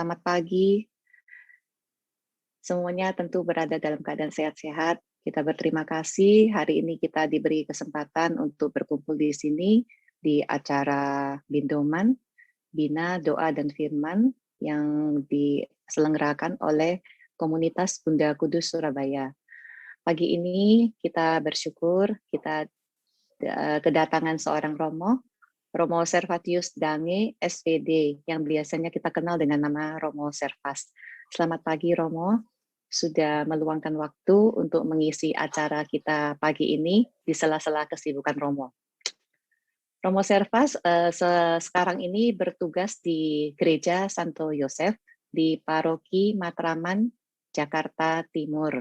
Selamat pagi. Semuanya tentu berada dalam keadaan sehat-sehat. Kita berterima kasih hari ini kita diberi kesempatan untuk berkumpul di sini di acara Bindoman, Bina Doa dan Firman yang diselenggarakan oleh Komunitas Bunda Kudus Surabaya. Pagi ini kita bersyukur kita kedatangan seorang Romo Servatius Dange, SPD, yang biasanya kita kenal dengan nama Romo Servas. Selamat pagi Romo, sudah meluangkan waktu untuk mengisi acara kita pagi ini di sela-sela kesibukan Romo. Romo Servas sekarang ini bertugas di Gereja Santo Yosef di Paroki Matraman, Jakarta Timur.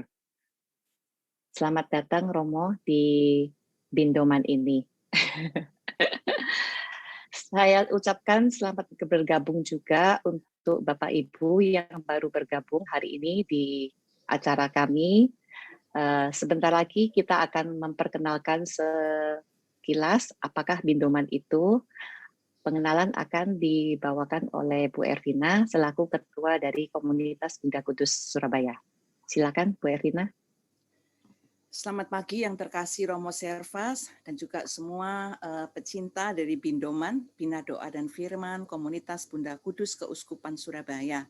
Selamat datang Romo di Bindoman ini. Saya ucapkan selamat bergabung juga untuk Bapak Ibu yang baru bergabung hari ini di acara kami. Sebentar lagi kita akan memperkenalkan sekilas apakah Bindoman itu. Pengenalan akan dibawakan oleh Bu Ervina selaku Ketua dari Komunitas Bunda Kudus Surabaya. Silakan Bu Ervina. Selamat pagi yang terkasih Romo Servas dan juga semua pecinta dari Bindoman, Bina Doa dan Firman, Komunitas Bunda Kudus Keuskupan Surabaya.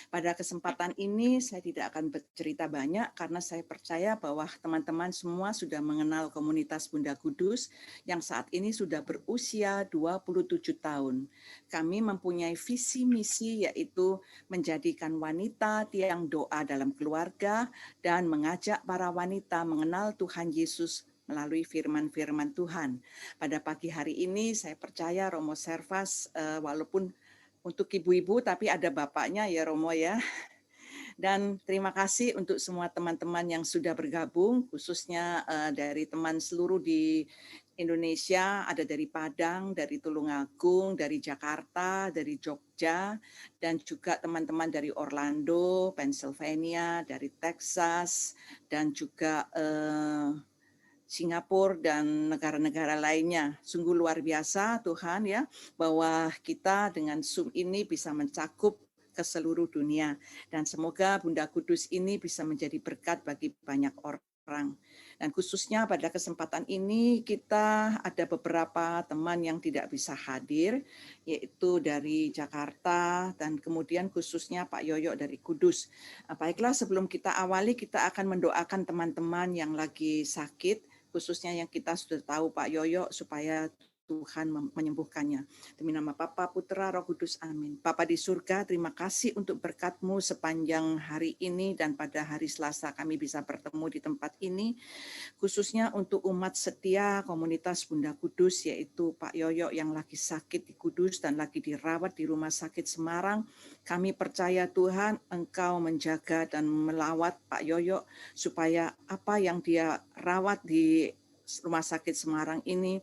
Pada kesempatan ini saya tidak akan bercerita banyak karena saya percaya bahwa teman-teman semua sudah mengenal Komunitas Bunda Kudus yang saat ini sudah berusia 27 tahun. Kami mempunyai visi misi yaitu menjadikan wanita tiang doa dalam keluarga dan mengajak para wanita mengenal Tuhan Yesus melalui firman-firman Tuhan. Pada pagi hari ini saya percaya Romo Servas walaupun untuk ibu-ibu tapi ada bapaknya ya Romo ya. Dan terima kasih untuk semua teman-teman yang sudah bergabung, khususnya dari teman seluruh di Indonesia, ada dari Padang, dari Tulungagung, dari Jakarta, dari Jogja, dan juga teman-teman dari Orlando, Pennsylvania, dari Texas, dan juga Singapura dan negara-negara lainnya. Sungguh luar biasa Tuhan ya, bahwa kita dengan Zoom ini bisa mencakup ke seluruh dunia. Dan semoga Bunda Kudus ini bisa menjadi berkat bagi banyak orang. Dan khususnya pada kesempatan ini kita ada beberapa teman yang tidak bisa hadir, yaitu dari Jakarta dan kemudian khususnya Pak Yoyo dari Kudus. Baiklah sebelum kita awali kita akan mendoakan teman-teman yang lagi sakit, khususnya yang kita sudah tahu Pak Yoyo supaya Tuhan menyembuhkannya. Demi nama Bapa, Putra, Roh Kudus, amin. Bapa di surga, terima kasih untuk berkat-Mu sepanjang hari ini dan pada hari Selasa kami bisa bertemu di tempat ini, khususnya untuk umat setia komunitas Bunda Kudus, yaitu Pak Yoyo yang lagi sakit di Kudus dan lagi dirawat di Rumah Sakit Semarang. Kami percaya Tuhan, Engkau menjaga dan melawat Pak Yoyo supaya apa yang dia rawat di Rumah Sakit Semarang ini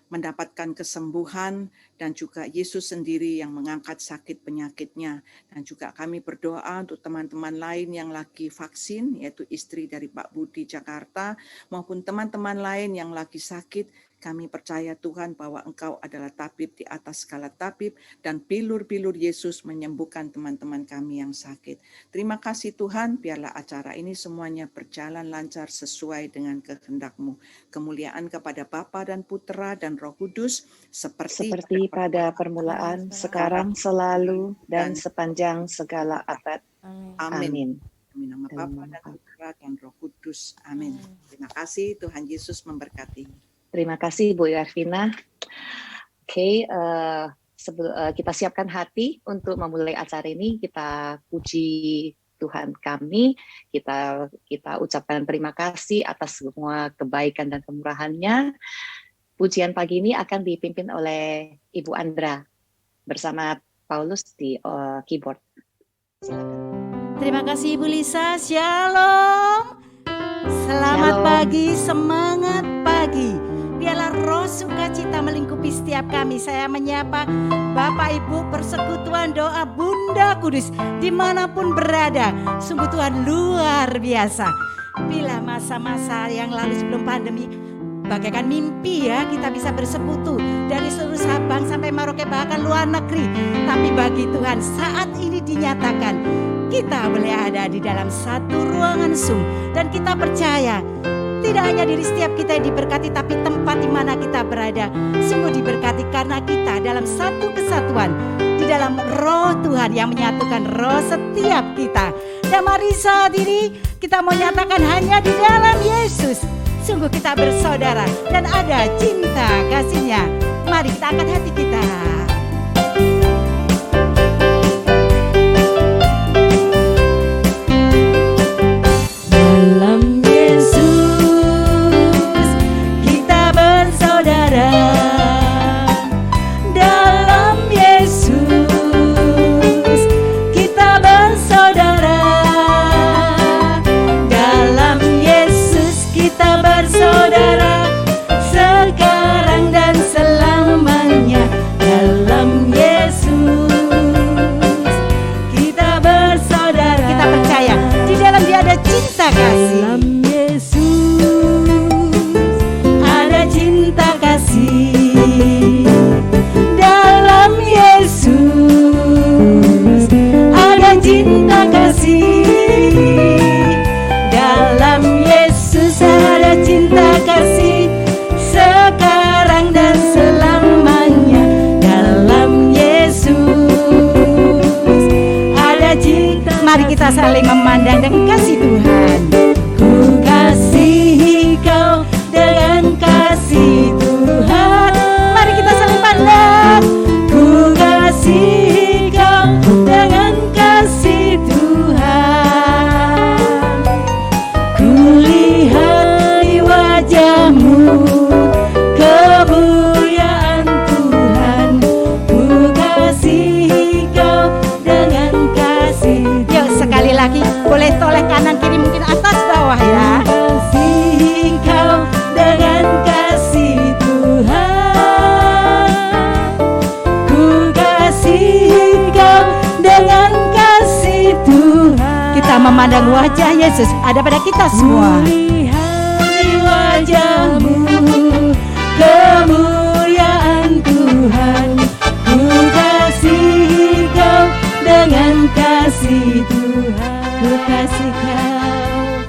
mendapatkan kesembuhan dan juga Yesus sendiri yang mengangkat sakit penyakitnya. Dan juga kami berdoa untuk teman-teman lain yang lagi vaksin, yaitu istri dari Pak Budi Jakarta, maupun teman-teman lain yang lagi sakit. Kami percaya Tuhan bahwa Engkau adalah tabib di atas segala tabib dan bilur-bilur Yesus menyembuhkan teman-teman kami yang sakit. Terima kasih Tuhan, biarlah acara ini semuanya berjalan lancar sesuai dengan kehendak-Mu. Kemuliaan kepada Bapa dan Putra dan Roh Kudus seperti pada permulaan, sekarang, selalu, dan sepanjang segala abad. Amin. Demi nama Bapa dan Putra dan Roh Kudus. Amin. Terima kasih, Tuhan Yesus memberkati. Terima kasih Bu Ervina. Oke, kita siapkan hati untuk memulai acara ini. Kita puji Tuhan kami, kita ucapkan terima kasih atas semua kebaikan dan kemurahan-Nya. Pujian pagi ini akan dipimpin oleh Ibu Andra bersama Paulus di keyboard. Terima kasih Ibu Lisa. Shalom. Selamat pagi, semangat pagi. Biarlah roh sukacita melingkupi setiap kami. Saya menyapa Bapak Ibu persekutuan doa Bunda Kudus dimanapun berada. Sungguh Tuhan luar biasa. Bila masa-masa yang lalu sebelum pandemi, Bagaikan mimpi ya, kita bisa bersekutu dari seluruh Sabang sampai Merauke, bahkan luar negeri. Tapi bagi Tuhan saat ini dinyatakan kita boleh ada di dalam satu ruangan Zoom. Dan kita percaya tidak hanya diri setiap kita yang diberkati, tapi tempat di mana kita berada sungguh diberkati karena kita dalam satu kesatuan di dalam roh Tuhan yang menyatukan roh setiap kita. Dan mari saat ini kita mau nyatakan hanya di dalam Yesus sungguh kita bersaudara dan ada cinta kasih-Nya. Mari kita angkat hati kita. Dalam Yesus kita bersaudara. Dalam Yesus kita bersaudara. Dalam Yesus kita bersaudara sekarang dan selamanya. Dalam Yesus kita bersaudara. Kita percaya di dalam Dia ada cinta kasih. Dalam Yesus ada cinta kasih. Dalam Yesus ada cinta kasih. Dalam Yesus ada cinta kasih sekarang dan selamanya. Dalam Yesus ada cinta. Mari kita saling memandang dan kasih Tuhan. Ku kasih kau dengan kasih Tuhan. Mari kita saling pandang. Ku kasih kau dengan kasih Tuhan. Ku lihat di wajahmu kemuliaan Tuhan. Ku kasih kau dengan kasih. Yuk sekali lagi, boleh toleh kanan kiri mungkin atas bawah ya. Kasih kau dengan kasih Tuhan. Ku kasih kau dengan kasih Tuhan. Kita memandang wajah Yesus ada pada kita semua. Lihat di wajahmu kemuliaan Tuhan. Ku kasih kau dengan kasih Tuhan. Ku kasih kau,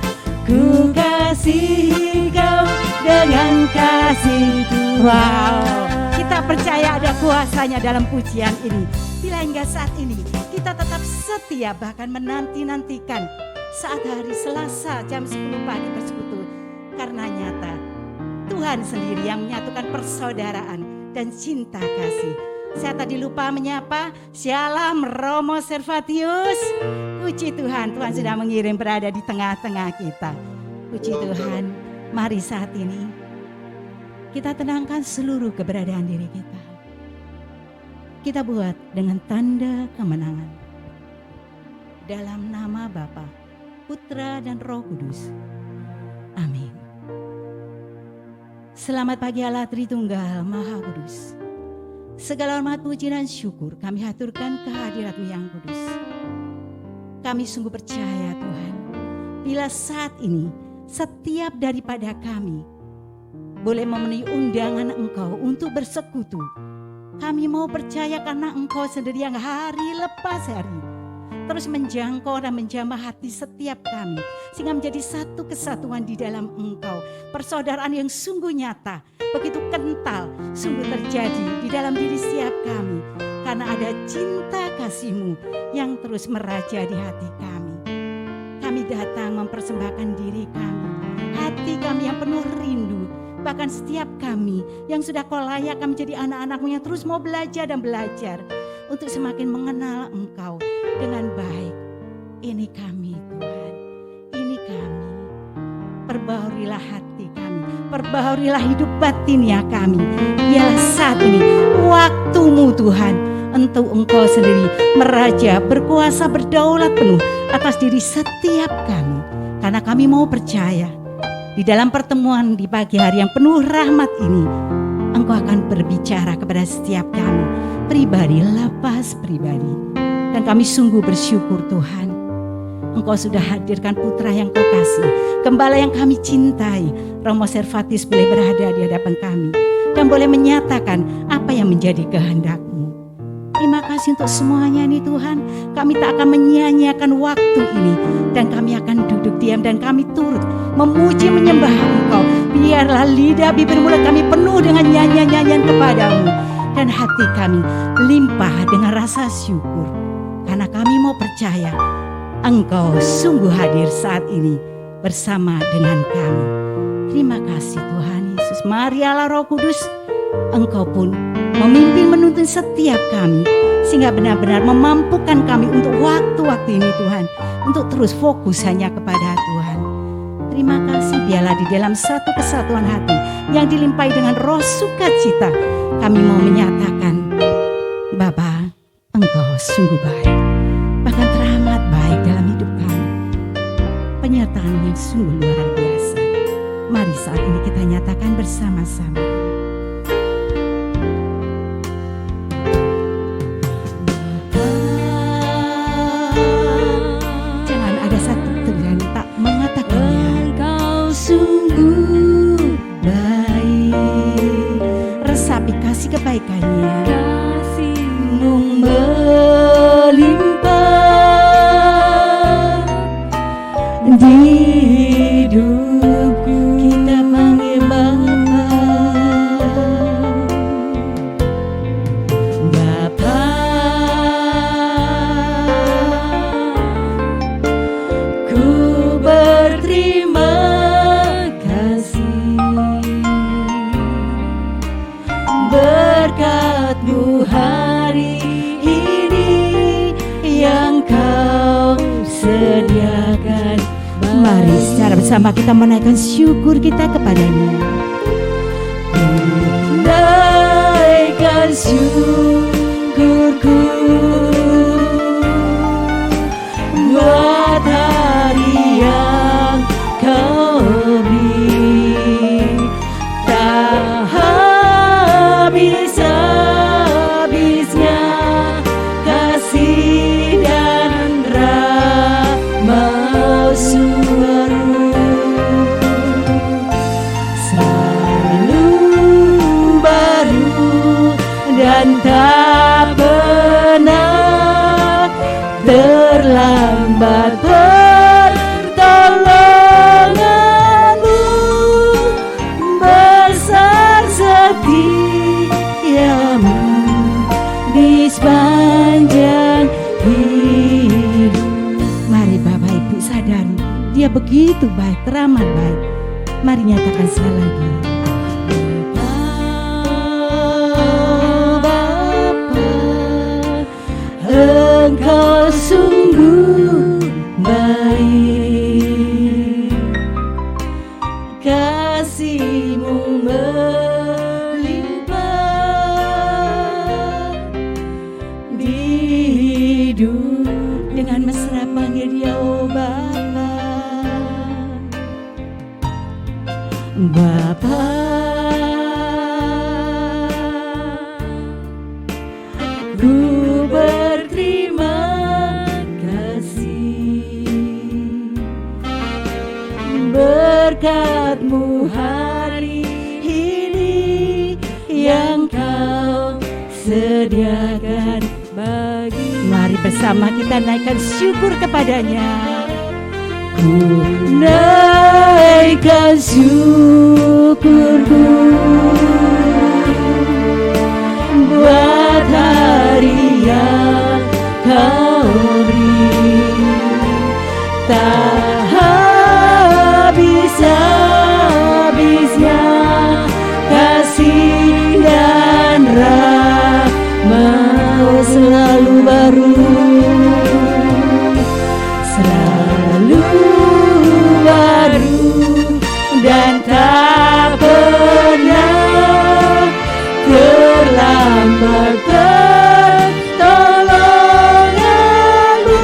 ku kasih kau dengan kasih Tuhan. Wow, kita percaya ada kuasanya dalam pujian ini. Bila hingga saat ini kita tetap setia, bahkan menanti-nantikan saat hari Selasa jam 10 pagi bersekutu. Karena nyata Tuhan sendiri yang menyatukan persaudaraan dan cinta kasih. Saya tadi lupa menyapa. Shalom Romo Servatius. Puji Tuhan, Tuhan sudah mengirim berada di tengah-tengah kita. Puji Tuhan, mari saat ini kita tenangkan seluruh keberadaan diri kita. Kita buat dengan tanda kemenangan. Dalam nama Bapa, Putra dan Roh Kudus. Amin. Selamat pagi Allah Tritunggal Maha Kudus. Segala hormat, puji dan syukur kami haturkan kehadirat-Mu yang kudus. Kami sungguh percaya Tuhan, bila saat ini setiap daripada kami boleh memenuhi undangan Engkau untuk bersekutu. Kami mau percaya karena Engkau sendiri yang hari lepas hari terus menjangkau dan menjamah hati setiap kami, sehingga menjadi satu kesatuan di dalam Engkau. Persaudaraan yang sungguh nyata, begitu kental, sungguh terjadi di dalam diri setiap kami. Karena ada cinta kasih-Mu yang terus meraja di hati kami. Kami datang mempersembahkan diri kami, hati kami yang penuh rindu. Bahkan setiap kami yang sudah Kau layakkan menjadi anak-anak-Mu yang terus mau belajar dan belajar untuk semakin mengenal Engkau dengan baik. Ini kami Tuhan, ini kami. Perbahaurilah hati kami, perbahaurilah hidup batinnya kami. Biarlah saat ini waktu-Mu Tuhan, untuk Engkau sendiri meraja, berkuasa, berdaulat penuh atas diri setiap kami. Karena kami mau percaya di dalam pertemuan di pagi hari yang penuh rahmat ini, Engkau akan berbicara kepada setiap kami, pribadi, lepas pribadi. Dan kami sungguh bersyukur Tuhan. Engkau sudah hadirkan putra yang Kau kasih, gembala yang kami cintai. Romo Servatis boleh berada di hadapan kami dan boleh menyatakan apa yang menjadi kehendak-Mu. Terima kasih untuk semuanya ini Tuhan. Kami tak akan menyia-nyiakan waktu ini, dan kami akan duduk diam dan kami turut memuji menyembah Engkau. Biarlah lidah bibir mulut kami penuh dengan nyanyian-nyanyian kepada-Mu, dan hati kami limpah dengan rasa syukur, karena kami mau percaya Engkau sungguh hadir saat ini bersama dengan kami. Terima kasih Tuhan Yesus. Mari Allah Roh Kudus, Engkau pun memimpin menuntun setiap kami, sehingga benar-benar memampukan kami untuk waktu-waktu ini Tuhan, untuk terus fokus hanya kepada Tuhan. Terima kasih, biarlah di dalam satu kesatuan hati yang dilimpahi dengan roh sukacita, kami mau menyatakan, Bapa, Engkau sungguh baik, bahkan teramat baik dalam hidup kami. Penyertaan yang sungguh luar biasa. Mari saat ini kita nyatakan bersama-sama. Jangan ada satu yang tak mengatakannya. Engkau sungguh baik. Resapi kasih kebaikannya. Kasih-Mu melimpah di hidupku. Kita panggil Bapa, ku berterima kasih berkat-Mu hari ini yang Kau sediakan. Mari secara bersama kita menaikkan syukur kita kepada-Nya. Naikkan syukurku buat hari yang Kau beri, tak habis-habisnya kasih dan rahmat suara selalu baru dan tak pernah terlambat. Pertolongan-Mu besar, setia-Mu di sepanjang hidup. Mari Bapak Ibu sadari, Dia begitu baik, teramat baik. Mari nyatakan sekali lagi. Bapa, Engkau sungguh baik, kasih-Mu melimpah di hidup. Dengan mesra panggil Dia, oh Bapa. Bapa, ku berterima kasih berkat-Mu hari ini yang Kau sediakan bagi. Mari bersama kita naikkan syukur kepada-Nya. Ku naikkan syukurku buat hari yang Kau beri, tak habis-habisnya kasih dan rahmat selalu baru, selalu baru dan tak pernah terlambat. Pertolongan-Mu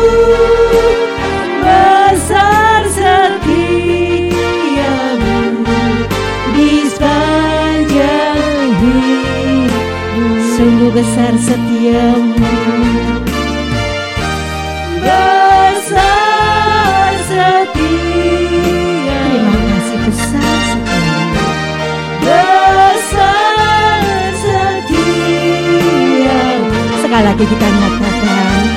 besar, setia-Mu di sepanjang hidup. Sungguh besar setia-Mu, besar lagi kita nyatakan,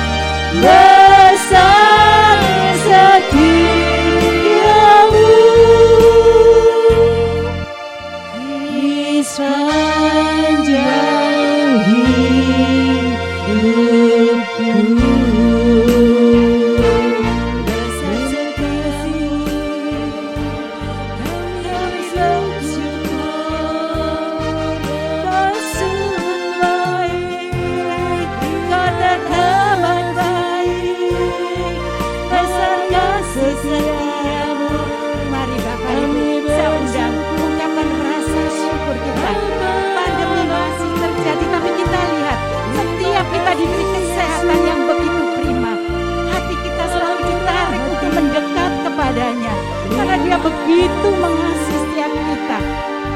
besar setiamu di sepanjang hidupku. Besar setiamu, kami bersyukur. Kau sungguh baik, Kau teramat baik, besar kasih setiamu. Mari Bapak Ibu, saya undang ungkapan rasa syukur kita. Pandemi masih terjadi, tapi kita lihat setiap kita diberi kesehatan yang begitu prima. Hati kita selalu ditarik untuk mendekat kepadanya, karena Dia begitu mengasihi setiap kita.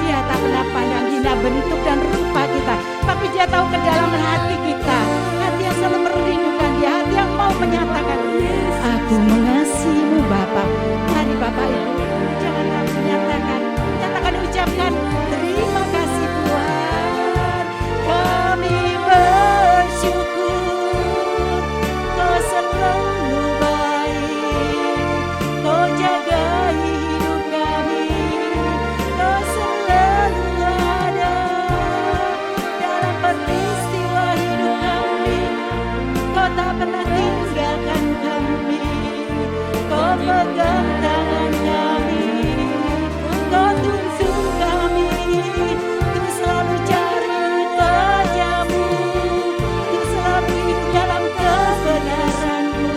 Dia tak pernah pandang hina bentuk dan rupa kita, tapi Dia tahu ke dalam hati kita. Hati yang selalu merindukan Dia, hati yang mau menyatakan, aku mengasihimu Bapa. Mari Bapak Ibu, jangan nyatakan, ucapkan, terima kasih Tuhan. Kami bersyukur, Kau selalu baik, Kau jaga hidup kami, Kau selalu ada dalam peristiwa hidup kami. Kau tak pernah tinggalkan kami, Kau pegang tangan kami, Kau tuntun kami untuk selalu cari wajah-Mu, untuk selalu hidup dalam kebenaran-Mu.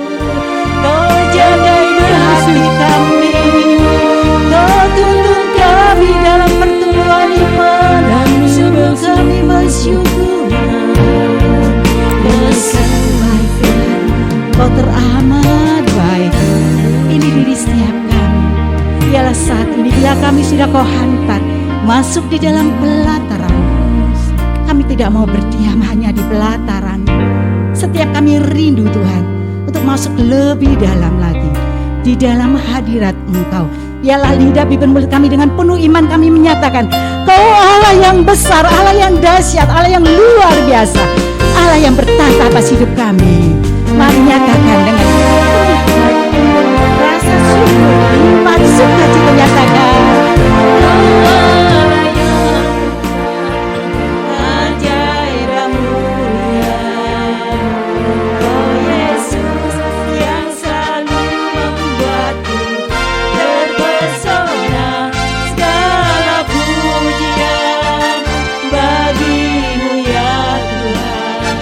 Kau jaga hati kami, Kau tuntun kami dalam pertumbuhan iman, dan sungguh kami bersyukur. Besar baik Tuhan, Kau teramat baik. Ini diri setiap kami. Biarlah saat ini bila kami sudah Kau hantar masuk di dalam pelataran, kami tidak mau berdiam hanya di pelataran. Setiap kami rindu Tuhan untuk masuk lebih dalam lagi di dalam hadirat Engkau. Biarlah lidah bibir mulut kami dengan penuh iman kami menyatakan, Kau Allah yang besar, Allah yang dahsyat, Allah yang luar biasa, Allah yang bertata atas hidup kami. Mari nyatakan dengan rasa syukur, limpah sukacita nyatakan, ajaib dan mulia, Oh Yesus yang selalu membuatku terpesona. Segala pujian bagi-Mu ya Tuhan,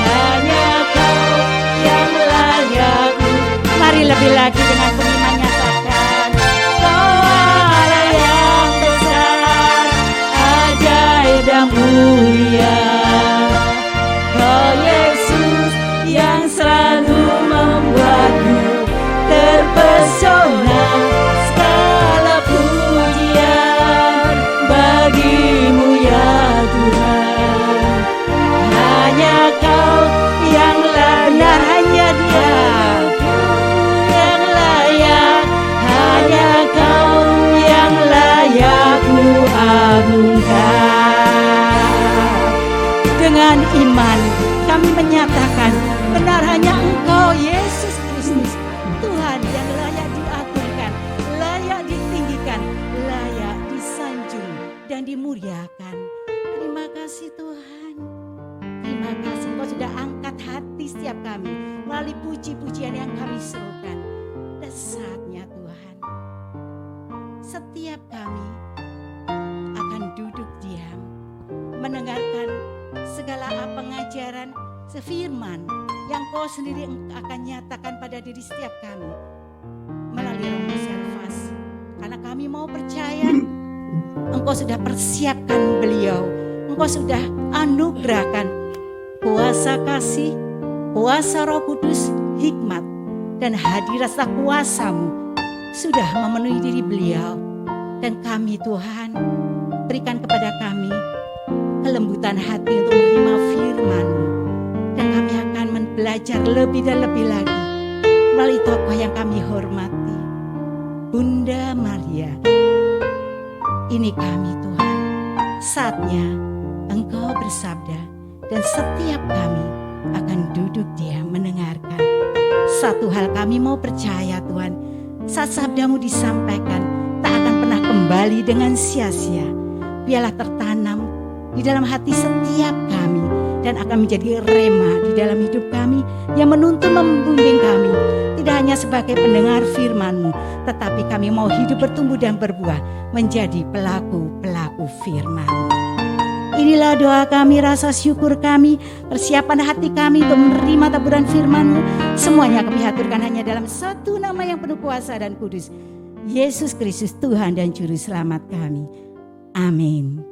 hanya Kau yang layak. Mari lebih lagi dengan beriman nyatakan, Kau Allah yang besar, ajaib dan mulia, Kau Yesus yang selalu membuatku terpesona. Segala pujian bagi-Mu ya Tuhan, hanya Kau yang layak, hanya Dia yang layak, hanya Kau yang layak Ku agungkan. Dengan iman kami menyatakan, benar hanya Engkau Yesus Kristus, Tuhan yang layak diagungkan, layak ditinggikan, layak disanjung dan dimuliakan. Terima kasih Tuhan. Terima kasih Engkau sudah angkat hati setiap kami melalui puji-pujian yang kami serukan. Dan saatnya Tuhan, setiap kami akan duduk diam, mendengarkan segala pengajaran sefirman yang Kau sendiri akan nyatakan pada diri setiap kami melalui Romo Servas. Karena kami mau percaya Engkau sudah persiapkan beliau, Engkau sudah anugerahkan kuasa kasih, kuasa Roh Kudus, hikmat dan hadirat kuasa-Mu sudah memenuhi diri beliau. Dan kami Tuhan, berikan kepada kami kelembutan hati untuk menerima firman-Mu. Dan kami akan belajar lebih dan lebih lagi melalui tokoh yang kami hormati, Bunda Maria. Ini kami Tuhan, saatnya Engkau bersabda dan setiap kami akan duduk diam mendengarkan. Satu hal kami mau percaya Tuhan, saat sabdamu disampaikan tak akan pernah kembali dengan sia-sia. Biarlah tertanam di dalam hati setiap kami dan akan menjadi rema di dalam hidup kami yang menuntun membimbing kami. Tidak hanya sebagai pendengar firman-Mu, tetapi kami mau hidup bertumbuh dan berbuah menjadi pelaku-pelaku firman-Mu. Inilah doa kami, rasa syukur kami, persiapan hati kami untuk menerima taburan firman-Mu. Semuanya kami haturkan hanya dalam satu nama yang penuh kuasa dan kudus, Yesus Kristus, Tuhan dan Juru Selamat kami. Amin.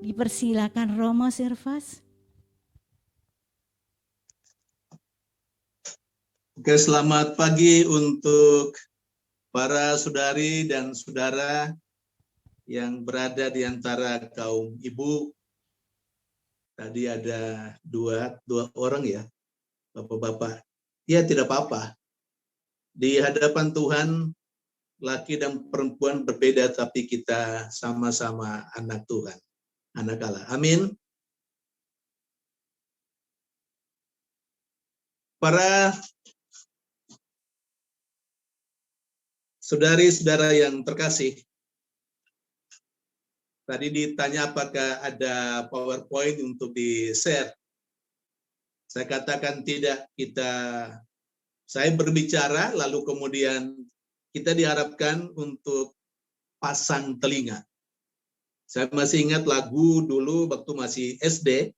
Dipersilakan Romo Servas. Oke, selamat pagi untuk para saudari dan saudara yang berada di antara kaum ibu. Tadi ada dua orang ya, bapak-bapak. Ya tidak apa-apa. Di hadapan Tuhan, laki dan perempuan berbeda, tapi kita sama-sama anak Tuhan, anak Allah. Amin. Para saudari-saudara yang terkasih, tadi ditanya apakah ada PowerPoint untuk di-share. Saya katakan tidak, saya berbicara lalu kemudian kita diharapkan untuk pasang telinga. Saya masih ingat lagu dulu waktu masih SD,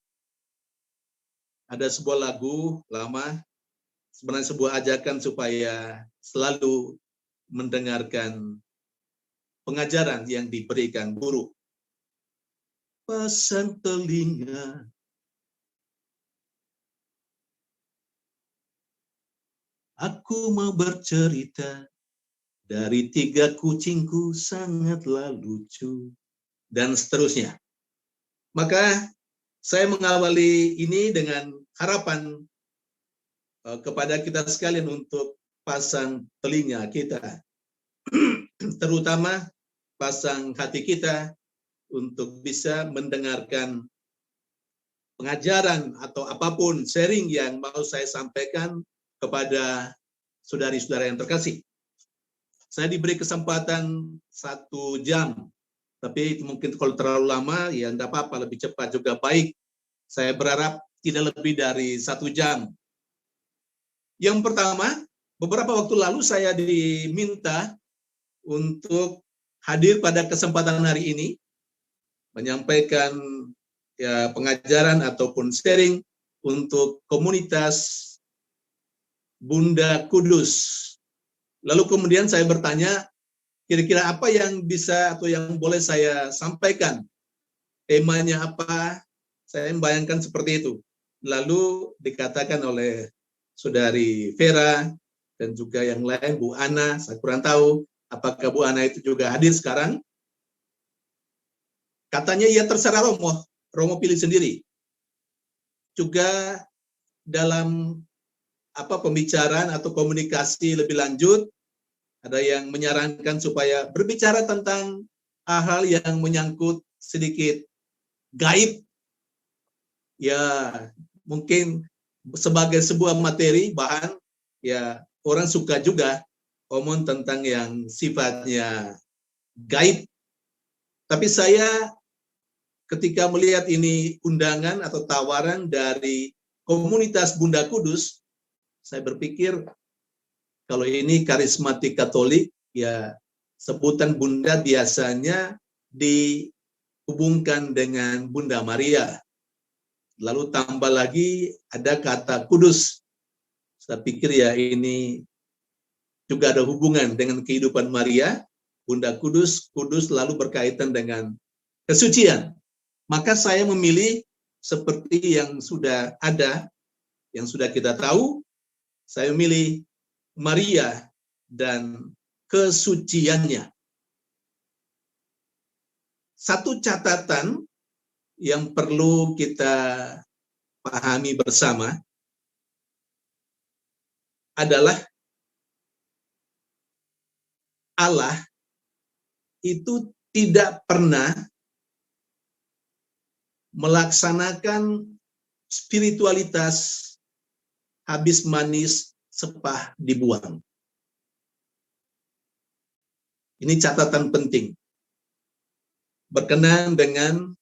ada sebuah lagu lama, sebenarnya sebuah ajakan supaya selalu mendengarkan pengajaran yang diberikan guru. Pasang telinga, aku mau bercerita dari 3 kucingku sangatlah lucu, dan seterusnya. Maka saya mengawali ini dengan harapan kepada kita sekalian untuk pasang telinga kita, terutama pasang hati kita untuk bisa mendengarkan pengajaran atau apapun sharing yang mau saya sampaikan kepada saudari-saudara yang terkasih. Saya diberi kesempatan 1 jam, tapi mungkin kalau terlalu lama ya enggak apa-apa, lebih cepat juga baik. Saya berharap tidak lebih dari 1 jam. Yang pertama, beberapa waktu lalu saya diminta untuk hadir pada kesempatan hari ini, menyampaikan ya pengajaran ataupun sharing untuk komunitas Bunda Kudus. Lalu kemudian saya bertanya, kira-kira apa yang bisa atau yang boleh saya sampaikan? Temanya apa? Saya membayangkan seperti itu. Lalu dikatakan oleh Saudari Vera dan juga yang lain, Bu Ana, saya kurang tahu apakah Bu Ana itu juga hadir sekarang. Katanya ya terserah Romo pilih sendiri. Juga dalam pembicaraan atau komunikasi lebih lanjut, ada yang menyarankan supaya berbicara tentang hal-hal yang menyangkut sedikit gaib. Ya, mungkin sebagai sebuah materi, bahan, ya orang suka juga ngomong tentang yang sifatnya gaib. Tapi saya ketika melihat ini undangan atau tawaran dari komunitas Bunda Kudus, saya berpikir kalau ini karismatik Katolik, ya sebutan Bunda biasanya dihubungkan dengan Bunda Maria. Lalu tambah lagi ada kata kudus. Saya pikir ya ini juga ada hubungan dengan kehidupan Maria. Bunda Kudus, kudus lalu berkaitan dengan kesucian. Maka saya memilih seperti yang sudah ada, yang sudah kita tahu, saya memilih Maria dan kesuciannya. Satu catatan yang perlu kita pahami bersama adalah Allah itu tidak pernah melaksanakan spiritualitas habis manis sepah dibuang. Ini catatan penting. Berkenan dengan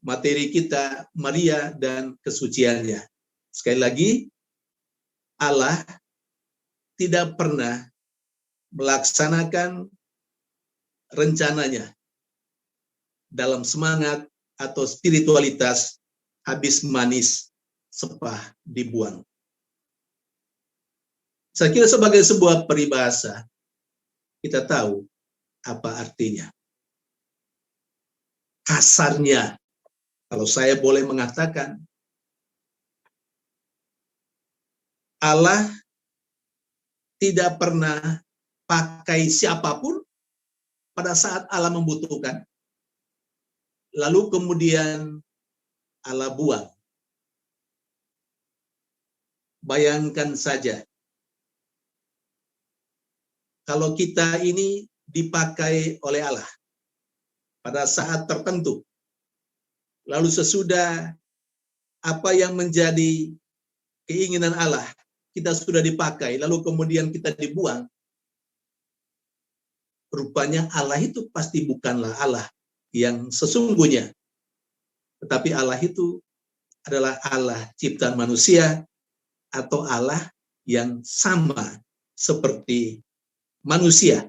materi kita, Maria dan kesuciannya. Sekali lagi, Allah tidak pernah melaksanakan rencananya dalam semangat atau spiritualitas habis manis sepah dibuang. Saya kira sebagai sebuah peribahasa, kita tahu apa artinya. Kasarnya, kalau saya boleh mengatakan, Allah tidak pernah pakai siapapun pada saat Allah membutuhkan. Lalu kemudian Allah buang. Bayangkan saja, kalau kita ini dipakai oleh Allah pada saat tertentu, lalu sesudah apa yang menjadi keinginan Allah, kita sudah dipakai, lalu kemudian kita dibuang, rupanya Allah itu pasti bukanlah Allah yang sesungguhnya, tetapi Allah itu adalah Allah ciptaan manusia atau Allah yang sama seperti manusia.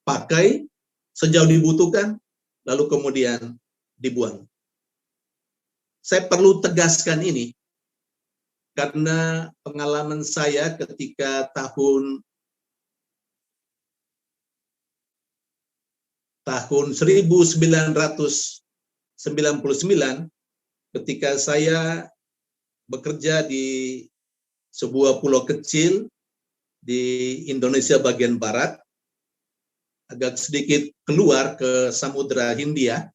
Pakai sejauh dibutuhkan, lalu kemudian dibuang. Saya perlu tegaskan ini, karena pengalaman saya ketika tahun 1999, ketika saya bekerja di sebuah pulau kecil di Indonesia bagian barat, agak sedikit keluar ke Samudra Hindia.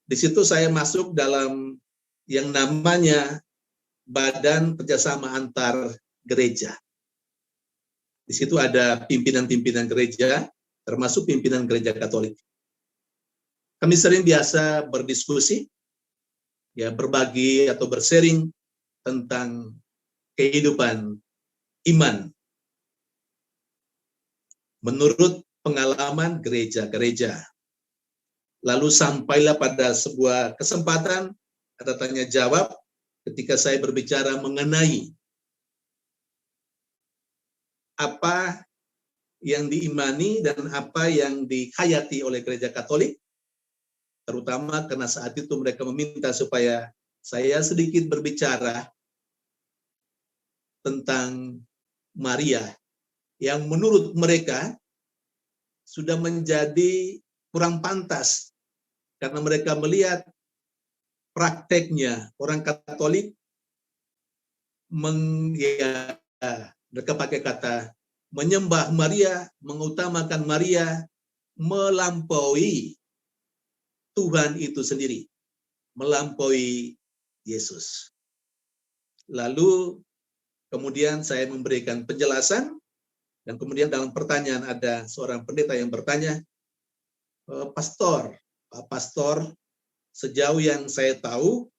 Di situ saya masuk dalam yang namanya Badan Kerjasama Antar Gereja. Di situ ada pimpinan-pimpinan gereja, termasuk pimpinan gereja Katolik. Kami sering biasa berdiskusi, ya berbagi atau bersharing tentang kehidupan iman menurut pengalaman gereja-gereja. Lalu sampailah pada sebuah kesempatan ada tanya jawab ketika saya berbicara mengenai apa yang diimani dan apa yang dihayati oleh gereja Katolik, terutama karena saat itu mereka meminta supaya saya sedikit berbicara tentang Maria yang menurut mereka sudah menjadi kurang pantas karena mereka melihat prakteknya orang Katolik mereka pakai kata menyembah Maria, mengutamakan Maria melampaui Tuhan itu sendiri, melampaui Yesus. Lalu kemudian saya memberikan penjelasan, dan kemudian dalam pertanyaan ada seorang pendeta yang bertanya, Pak Pastor, sejauh yang saya tahu,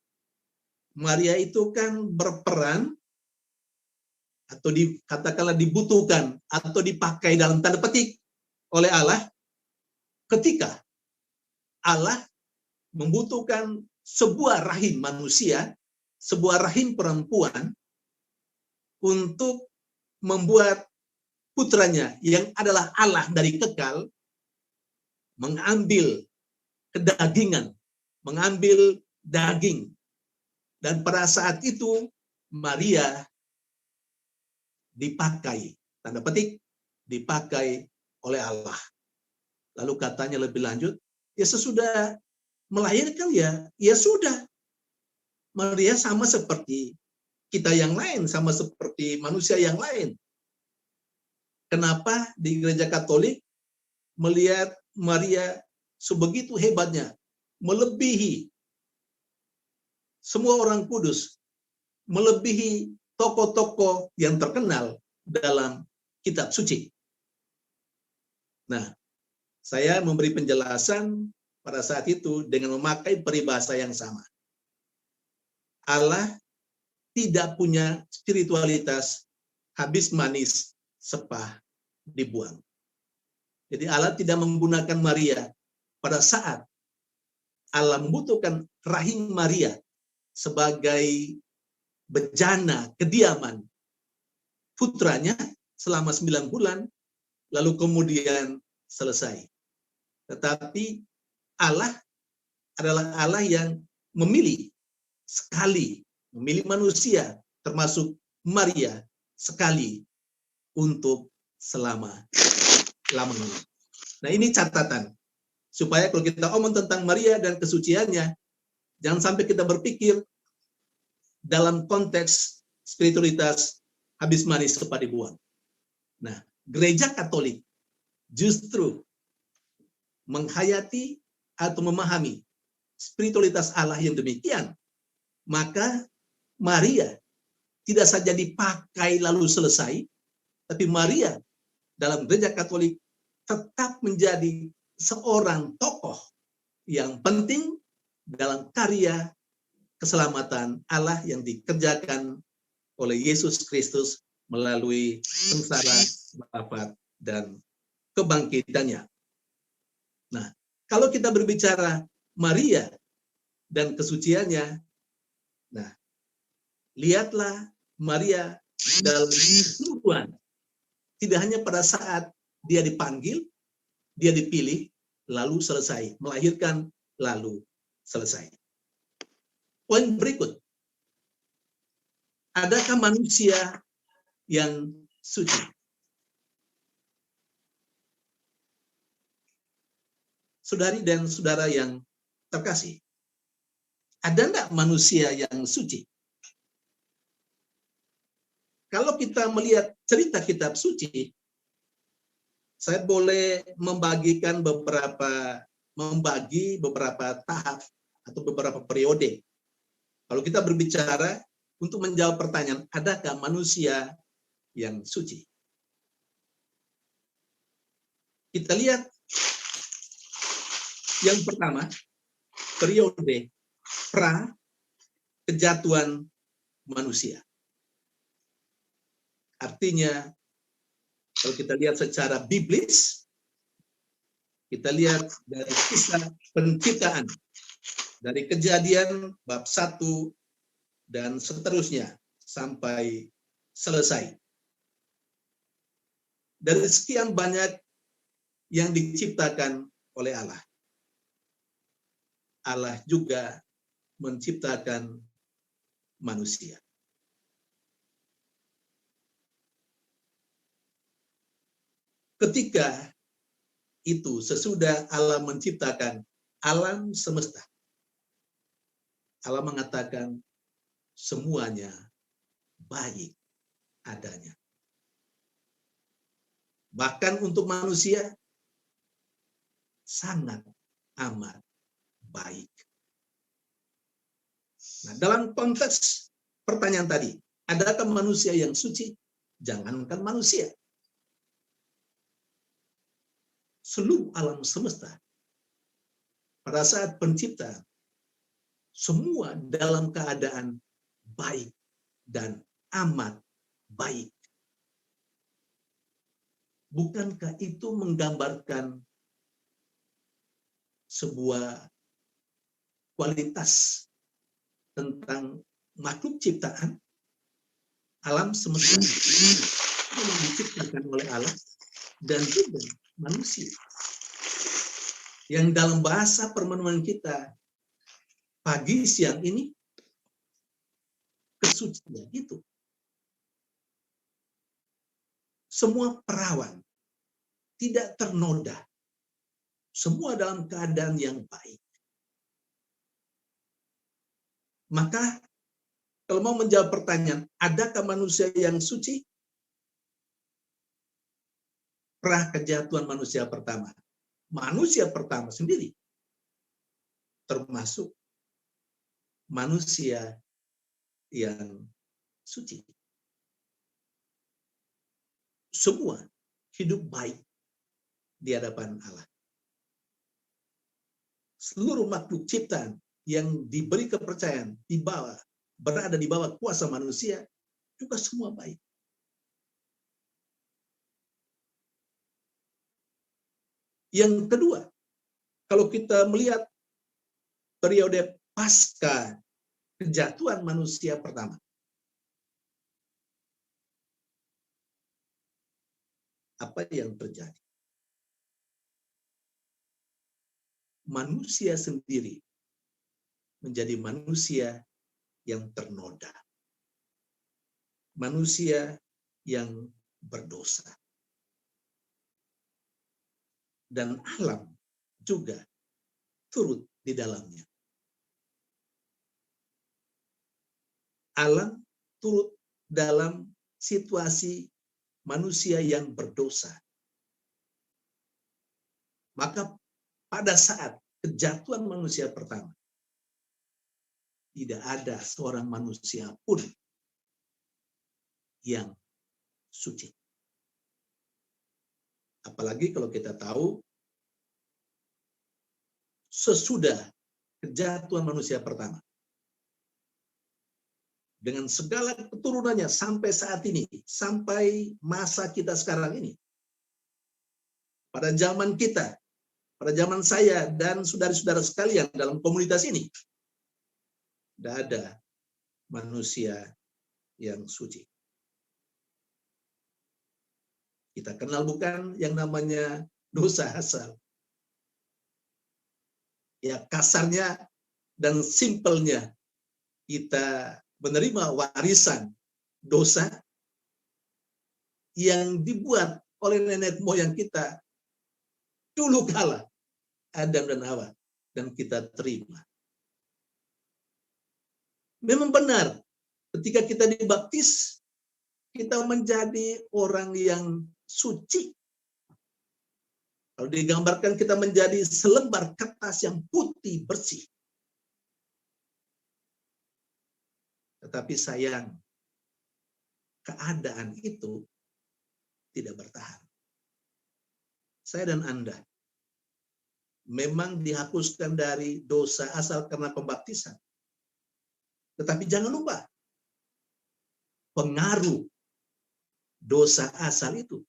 Maria itu kan berperan atau katakanlah dibutuhkan atau dipakai dalam tanda petik oleh Allah ketika Allah membutuhkan sebuah rahim manusia, sebuah rahim perempuan untuk membuat putranya yang adalah Allah dari kekal mengambil kedagingan, mengambil daging. Dan pada saat itu Maria dipakai, tanda petik, dipakai oleh Allah. Lalu katanya lebih lanjut, ya sesudah melahirkan ya sudah. Maria sama seperti kita yang lain, sama seperti manusia yang lain. Kenapa di gereja Katolik melihat Maria sebegitu hebatnya, melebihi semua orang kudus, melebihi tokoh-tokoh yang terkenal dalam kitab suci. Nah, saya memberi penjelasan pada saat itu dengan memakai peribahasa yang sama. Allah tidak punya spiritualitas habis manis sepah dibuang. Jadi Allah tidak menggunakan Maria pada saat Allah membutuhkan rahim Maria sebagai bejana kediaman putranya selama 9 bulan, lalu kemudian selesai. Tetapi Allah adalah Allah yang memilih sekali, memilih manusia, termasuk Maria, sekali untuk selama-lamanya. Nah, ini catatan. Supaya kalau kita omong tentang Maria dan kesuciannya, jangan sampai kita berpikir dalam konteks spiritualitas habis manis sepah dibuang. Nah, gereja Katolik justru menghayati atau memahami spiritualitas Allah yang demikian, maka Maria tidak saja dipakai lalu selesai, tapi Maria dalam gereja Katolik tetap menjadi seorang tokoh yang penting dalam karya keselamatan Allah yang dikerjakan oleh Yesus Kristus melalui sengsara, wafat, dan kebangkitannya. Nah, kalau kita berbicara Maria dan kesuciannya, nah, lihatlah Maria dalam keseluruhan. Tidak hanya pada saat dia dipanggil, dia dipilih, lalu selesai. Melahirkan, lalu selesai. Poin berikut. Adakah manusia yang suci? Saudari dan saudara yang terkasih, ada enggak manusia yang suci? Kalau kita melihat cerita kitab suci, saya boleh membagi beberapa tahap atau beberapa periode. Kalau kita berbicara untuk menjawab pertanyaan, adakah manusia yang suci? Kita lihat yang pertama, periode pra kejatuhan manusia. Artinya, kalau kita lihat secara biblis, kita lihat dari kisah penciptaan, dari Kejadian bab 1 dan seterusnya sampai selesai. Dari sekian banyak yang diciptakan oleh Allah, Allah juga menciptakan manusia. Ketika itu sesudah Allah menciptakan alam semesta, Allah mengatakan semuanya baik adanya. Bahkan untuk manusia sangat amat baik. Nah, dalam konteks pertanyaan tadi, adakah manusia yang suci? Jangankan manusia. Seluruh alam semesta pada saat penciptaan semua dalam keadaan baik dan amat baik. Bukankah itu menggambarkan sebuah kualitas tentang makhluk ciptaan alam semesta yang diciptakan oleh Allah dan juga manusia, yang dalam bahasa permenuhan kita pagi siang ini kesucian itu. Semua perawan tidak ternoda, semua dalam keadaan yang baik. Maka kalau mau menjawab pertanyaan, adakah manusia yang suci? Pra kejatuhan manusia pertama. Manusia pertama sendiri termasuk manusia yang suci. Semua hidup baik di hadapan Allah. seluruh makhluk ciptaan yang diberi kepercayaan berada di bawah kuasa manusia juga semua baik. Yang kedua, kalau kita melihat periode pasca kejatuhan manusia pertama, apa yang terjadi? Manusia sendiri menjadi manusia yang ternoda. Manusia yang berdosa. Dan alam juga turut di dalamnya. Alam turut dalam situasi manusia yang berdosa. Maka pada saat kejatuhan manusia pertama, tidak ada seorang manusia pun yang suci. Apalagi kalau kita tahu sesudah kejatuhan manusia pertama, dengan segala keturunannya sampai saat ini, sampai masa kita sekarang ini, pada zaman kita, pada zaman saya dan saudara-saudara sekalian dalam komunitas ini, tidak ada manusia yang suci. Kita kenal bukan yang namanya dosa asal. Ya kasarnya dan simpelnya kita menerima warisan dosa yang dibuat oleh nenek moyang kita dulu kala, Adam dan Hawa, dan kita terima. Memang benar, ketika kita dibaptis, kita menjadi orang yang suci. Kalau digambarkan kita menjadi selembar kertas yang putih bersih. Tetapi sayang, keadaan itu tidak bertahan. Saya dan Anda memang dihapuskan dari dosa asal karena pembaptisan. Tetapi jangan lupa, pengaruh dosa asal itu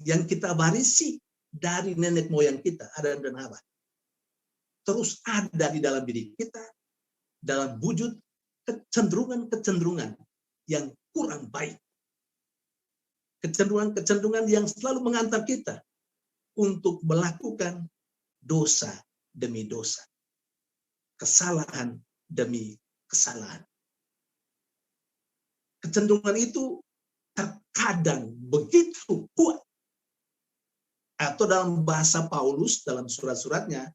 yang kita warisi dari nenek moyang kita, Adam dan Hawa, terus ada di dalam diri kita dalam wujud kecenderungan-kecenderungan yang kurang baik. Kecenderungan-kecenderungan yang selalu mengantar kita untuk melakukan dosa demi dosa. Kesalahan demi kesalahan. Kecenderungan itu terkadang begitu kuat. Atau dalam bahasa Paulus, dalam surat-suratnya,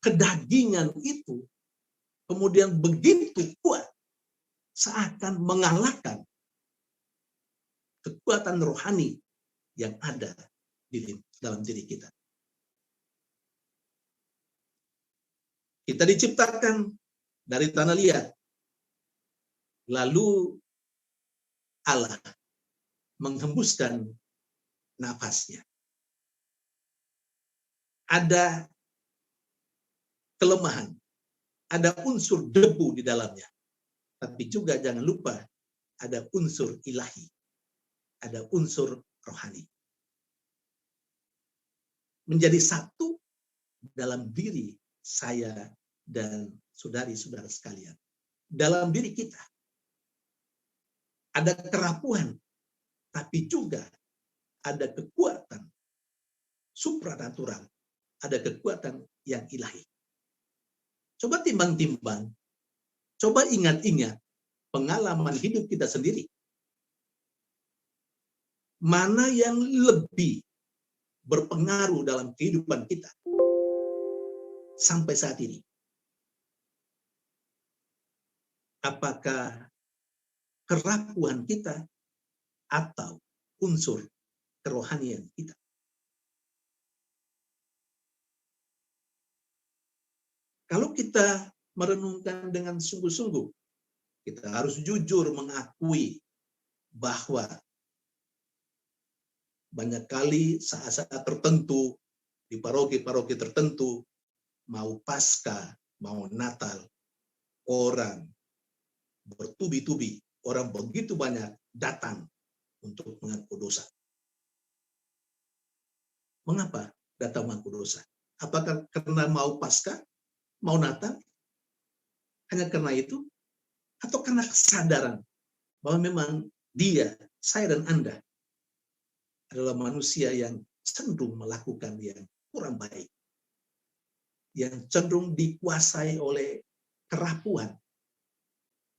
kedagingan itu kemudian begitu kuat, seakan mengalahkan kekuatan rohani yang ada di dalam diri kita. Kita diciptakan dari tanah liat, lalu Allah menghembuskan nafasnya. Ada kelemahan, ada unsur debu di dalamnya. Tapi juga jangan lupa ada unsur ilahi, ada unsur rohani. Menjadi satu dalam diri saya dan saudari-saudara sekalian. Dalam diri kita ada kerapuhan, tapi juga ada kekuatan supranatural. Ada kekuatan yang ilahi. Coba timbang-timbang, coba ingat-ingat pengalaman hidup kita sendiri. Mana yang lebih berpengaruh dalam kehidupan kita sampai saat ini? Apakah kerapuhan kita atau unsur kerohanian kita? Kalau kita merenungkan dengan sungguh-sungguh, kita harus jujur mengakui bahwa banyak kali saat-saat tertentu, di paroki-paroki tertentu, mau Paskah, mau Natal, orang bertubi-tubi, orang begitu banyak datang untuk mengaku dosa. Mengapa datang mengaku dosa? Apakah karena mau Paskah, mau Natal? Hanya karena itu? Atau karena kesadaran bahwa memang dia, saya dan Anda adalah manusia yang cenderung melakukan yang kurang baik, yang cenderung dikuasai oleh kerapuan.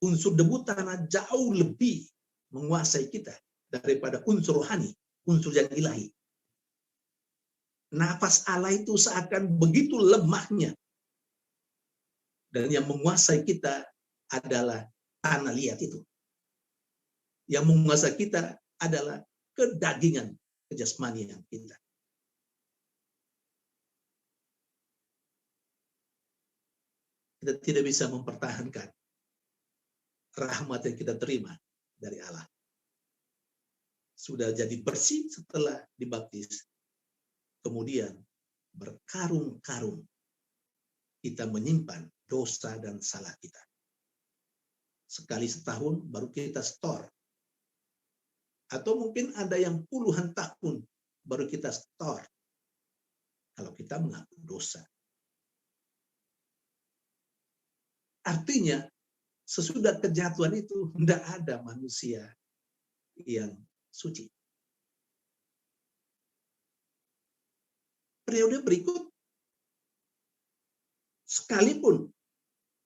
Unsur debu tanah jauh lebih menguasai kita daripada unsur rohani, unsur yang ilahi. Nafas Allah itu seakan begitu lemahnya. Dan yang menguasai kita adalah tanah liat itu. Yang menguasai kita adalah kedagingan, kejasmanian kita. Kita tidak bisa mempertahankan rahmat yang kita terima dari Allah. Sudah jadi bersih setelah dibaptis. Kemudian berkarung-karung kita menyimpan dosa dan salah kita. Sekali setahun baru kita store. Atau mungkin ada yang puluhan tahun baru kita store. Kalau kita mengaku dosa. Artinya, sesudah kejatuhan itu tidak ada manusia yang suci. Periode berikut, sekalipun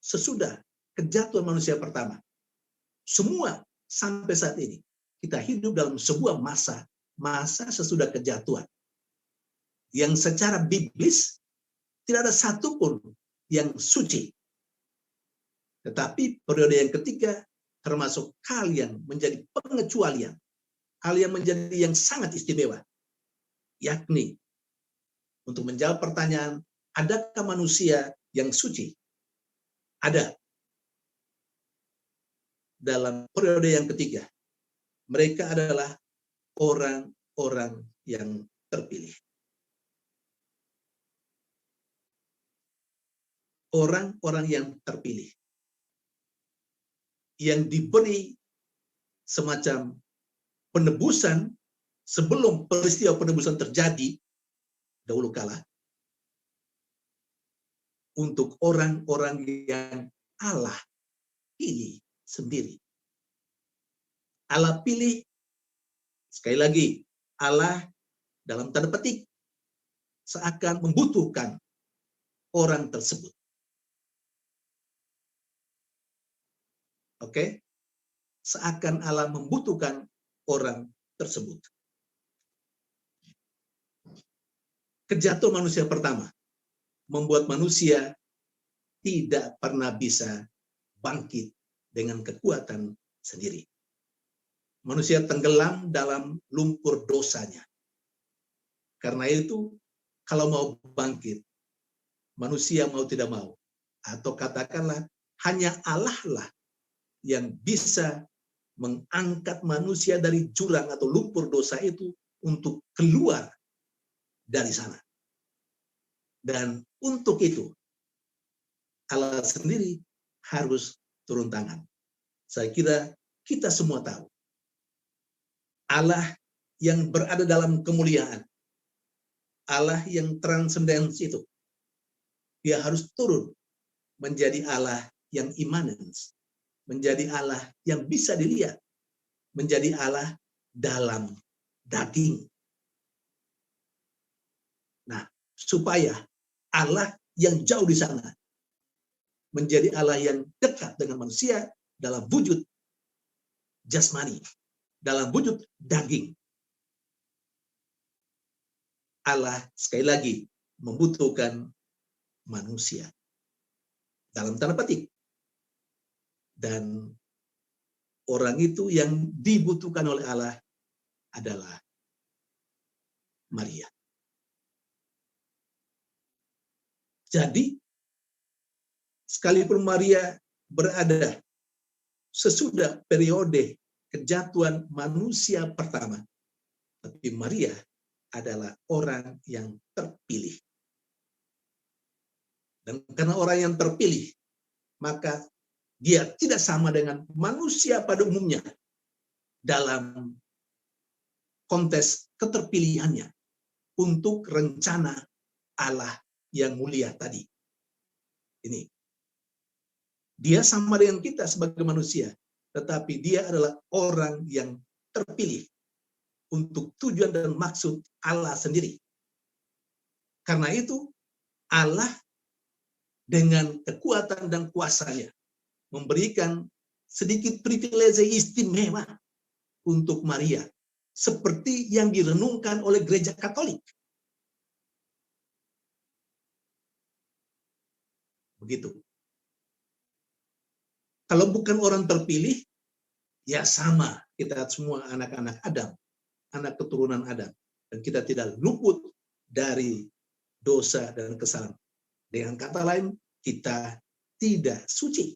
sesudah kejatuhan manusia pertama, semua sampai saat ini, kita hidup dalam sebuah masa sesudah kejatuhan. Yang secara biblis, tidak ada satupun yang suci. Tetapi periode yang ketiga, termasuk hal yang menjadi pengecualian, hal yang menjadi yang sangat istimewa, yakni untuk menjawab pertanyaan, adakah manusia yang suci? Ada. Dalam periode yang ketiga, mereka adalah orang-orang yang terpilih. Orang-orang yang terpilih. Yang diberi semacam penebusan sebelum peristiwa penebusan terjadi, dahulu kala, untuk orang-orang yang Allah pilih sendiri. Allah pilih, sekali lagi, Allah dalam tanda petik seakan membutuhkan orang tersebut. Oke? Seakan Allah membutuhkan orang tersebut. Kejatuhan manusia pertama membuat manusia tidak pernah bisa bangkit dengan kekuatan sendiri. Manusia tenggelam dalam lumpur dosanya. Karena itu, kalau mau bangkit, manusia mau tidak mau, atau katakanlah hanya Allah lah yang bisa mengangkat manusia dari jurang atau lumpur dosa itu untuk keluar dari sana. Dan untuk itu, Allah sendiri harus turun tangan. Saya kira kita semua tahu. Allah yang berada dalam kemuliaan, Allah yang transendens itu, dia harus turun menjadi Allah yang imanens, menjadi Allah yang bisa dilihat, menjadi Allah dalam daging. Nah, supaya Allah yang jauh di sana menjadi Allah yang dekat dengan manusia dalam wujud jasmani, dalam wujud daging. Allah sekali lagi membutuhkan manusia dalam tanda petik. Dan orang itu yang dibutuhkan oleh Allah adalah Maria. Jadi, sekalipun Maria berada sesudah periode kejatuhan manusia pertama, tapi Maria adalah orang yang terpilih. Dan karena orang yang terpilih, maka dia tidak sama dengan manusia pada umumnya dalam konteks keterpilihannya untuk rencana Allah yang mulia tadi. Ini. Dia sama dengan kita sebagai manusia, tetapi dia adalah orang yang terpilih untuk tujuan dan maksud Allah sendiri. Karena itu, Allah dengan kekuatan dan kuasanya memberikan sedikit privilege istimewa untuk Maria, seperti yang direnungkan oleh Gereja Katolik. Begitu. Kalau bukan orang terpilih, ya sama kita semua anak-anak Adam, anak keturunan Adam, dan kita tidak luput dari dosa dan kesalahan. Dengan kata lain, kita tidak suci.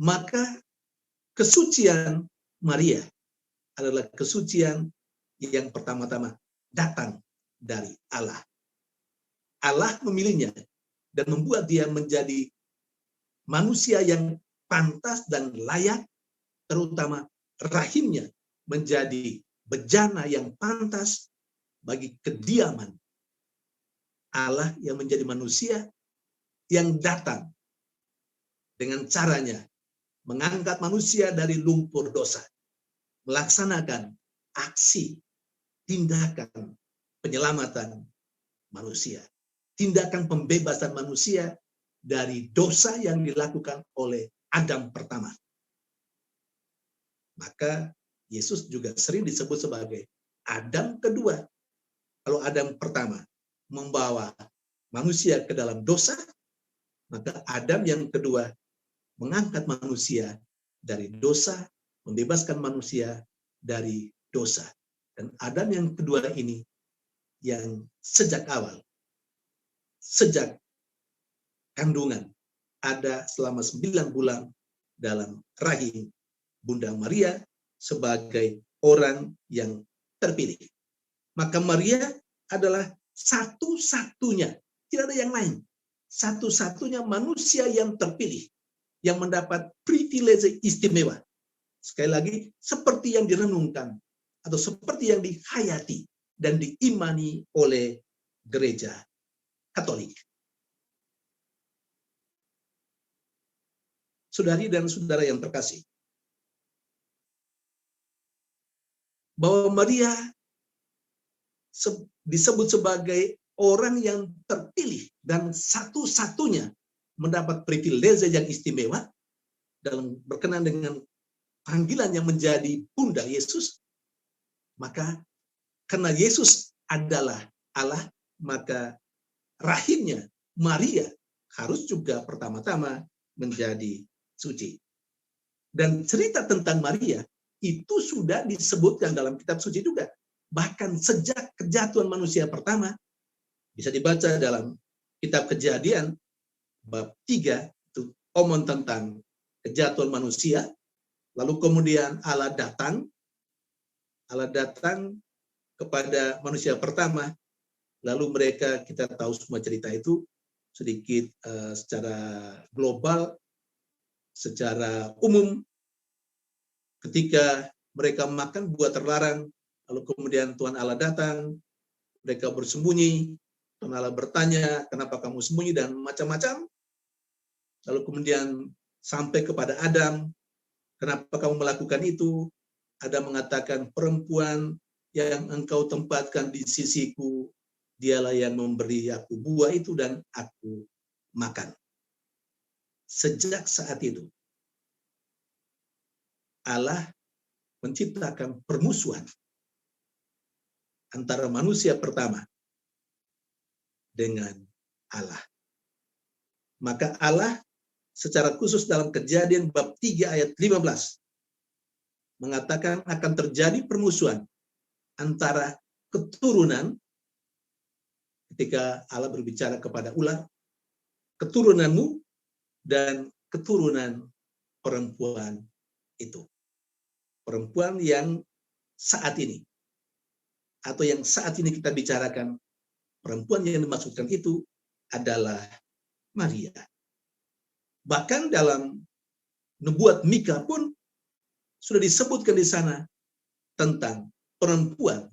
Maka kesucian Maria adalah kesucian yang pertama-tama datang dari Allah. Allah memilihnya dan membuat dia menjadi manusia yang pantas dan layak, terutama rahimnya menjadi bejana yang pantas bagi kediaman Allah yang menjadi manusia yang datang dengan caranya mengangkat manusia dari lumpur dosa, melaksanakan aksi, tindakan penyelamatan manusia, tindakan pembebasan manusia dari dosa yang dilakukan oleh Adam pertama. Maka Yesus juga sering disebut sebagai Adam kedua. Kalau Adam pertama membawa manusia ke dalam dosa, maka Adam yang kedua mengangkat manusia dari dosa, membebaskan manusia dari dosa. Dan Adam yang kedua ini yang sejak awal, sejak kandungan, ada selama 9 bulan dalam rahim Bunda Maria sebagai orang yang terpilih. Maka Maria adalah satu-satunya, tidak ada yang lain, satu-satunya manusia yang terpilih, yang mendapat privilege istimewa. Sekali lagi, seperti yang direnungkan, atau seperti yang dihayati dan diimani oleh Gereja Katolik. Saudari dan saudara yang terkasih, bahwa Maria disebut sebagai orang yang terpilih dan satu-satunya mendapat privilege yang istimewa dalam berkenan dengan panggilan yang menjadi Bunda Yesus. Maka karena Yesus adalah Allah, maka rahimnya Maria harus juga pertama-tama menjadi suci. Dan cerita tentang Maria itu sudah disebutkan dalam kitab suci juga. Bahkan sejak kejatuhan manusia pertama, bisa dibaca dalam kitab Kejadian bab 3, itu omong tentang kejatuhan manusia. Lalu kemudian Allah datang kepada manusia pertama. Lalu mereka, kita tahu semua cerita itu sedikit secara global, secara umum. Ketika mereka makan buah terlarang, lalu kemudian Tuhan Allah datang, mereka bersembunyi, Tuhan Allah bertanya, kenapa kamu sembunyi, dan macam-macam. Lalu kemudian sampai kepada Adam, kenapa kamu melakukan itu? Adam mengatakan, perempuan yang engkau tempatkan di sisiku, dialah yang memberi aku buah itu dan aku makan. Sejak saat itu, Allah menciptakan permusuhan antara manusia pertama dengan Allah. Maka Allah secara khusus dalam Kejadian bab 3 ayat 15 mengatakan akan terjadi permusuhan antara keturunan, ketika Allah berbicara kepada ular, keturunanmu dan keturunan perempuan itu. Perempuan yang saat ini, atau yang saat ini kita bicarakan, perempuan yang dimaksudkan itu adalah Maria. Bahkan dalam nubuat Mika pun sudah disebutkan di sana tentang perempuan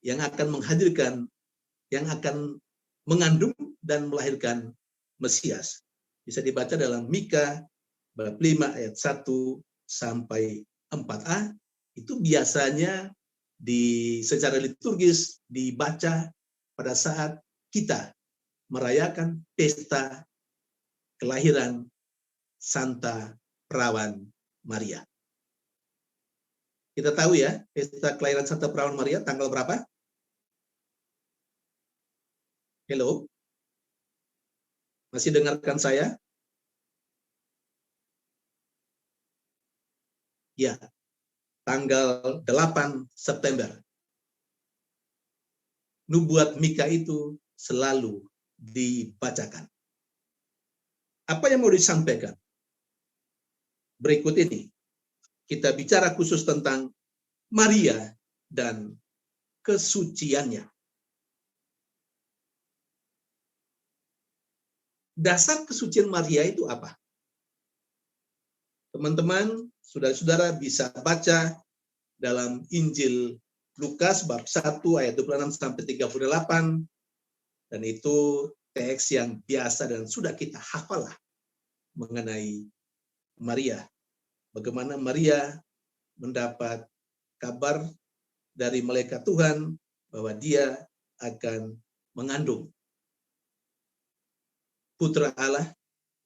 yang akan menghadirkan, yang akan mengandung dan melahirkan Mesias. Bisa dibaca dalam Mika bab 5 ayat 1 sampai 4a. Itu biasanya secara liturgis dibaca pada saat kita merayakan pesta kelahiran Santa Perawan Maria. Kita tahu ya, pesta kelahiran Santa Perawan Maria tanggal berapa? Hello? Masih dengarkan saya? Ya, tanggal 8 September. Nubuat Mika itu selalu dibacakan. Apa yang mau disampaikan? Berikut ini, kita bicara khusus tentang Maria dan kesuciannya. Dasar kesucian Maria itu apa? Teman-teman, saudara-saudara bisa baca dalam Injil Lukas bab 1 ayat 26 sampai 38, dan itu teks yang biasa dan sudah kita hafal mengenai Maria. Bagaimana Maria mendapat kabar dari malaikat Tuhan bahwa dia akan mengandung putra Allah,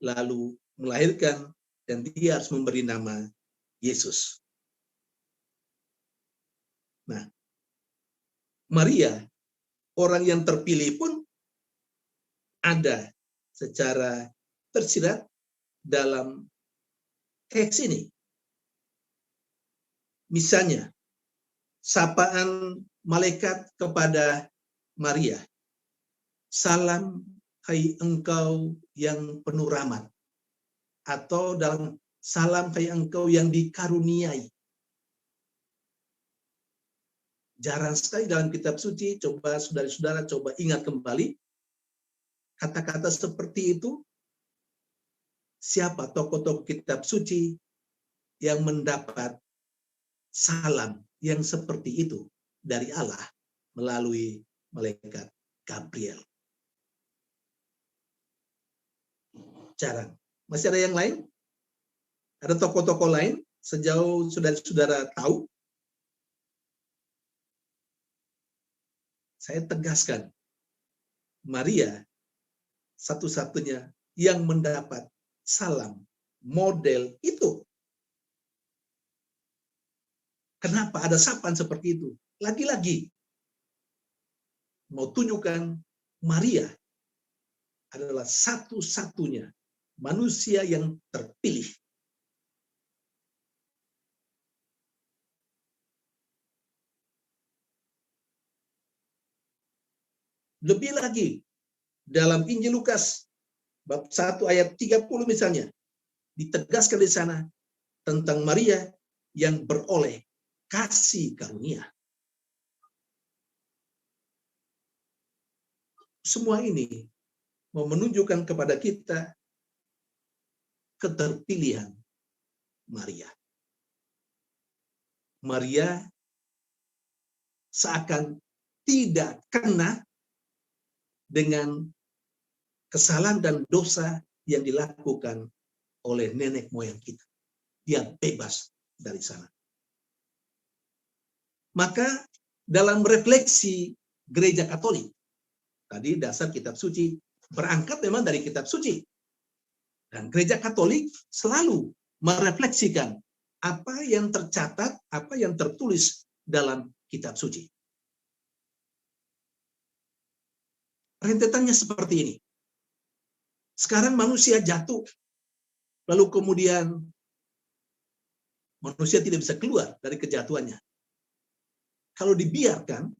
lalu melahirkan, dan dia harus memberi nama Yesus. Nah, Maria, orang yang terpilih pun ada secara tersirat dalam teks ini. Misalnya, sapaan malaikat kepada Maria. Salam, hai engkau yang penuh rahmat. Atau dalam salam, hai engkau yang dikaruniai. Jarang sekali dalam kitab suci, coba saudara-saudara coba ingat kembali, kata-kata seperti itu. Siapa tokoh-tokoh kitab suci yang mendapat salam yang seperti itu dari Allah melalui malaikat Gabriel? Jarang. Masih ada yang lain? Ada tokoh-tokoh lain sejauh saudara-saudara tahu? Saya tegaskan, Maria satu-satunya yang mendapat salam model itu. Kenapa ada sapaan seperti itu? Lagi-lagi mau tunjukkan Maria adalah satu-satunya manusia yang terpilih. Lebih lagi, dalam Injil Lukas bab 1 ayat 30 misalnya, ditegaskan di sana tentang Maria yang beroleh kasih karunia. Semua ini mau menunjukkan kepada kita keterpilihan Maria. Maria seakan tidak kena dengan kesalahan dan dosa yang dilakukan oleh nenek moyang kita. Dia bebas dari sana. Maka dalam refleksi gereja Katolik, tadi dasar kitab suci berangkat memang dari kitab suci. Dan gereja Katolik selalu merefleksikan apa yang tercatat, apa yang tertulis dalam kitab suci. Rentetannya seperti ini. Sekarang manusia jatuh, lalu kemudian manusia tidak bisa keluar dari kejatuhannya. Kalau dibiarkan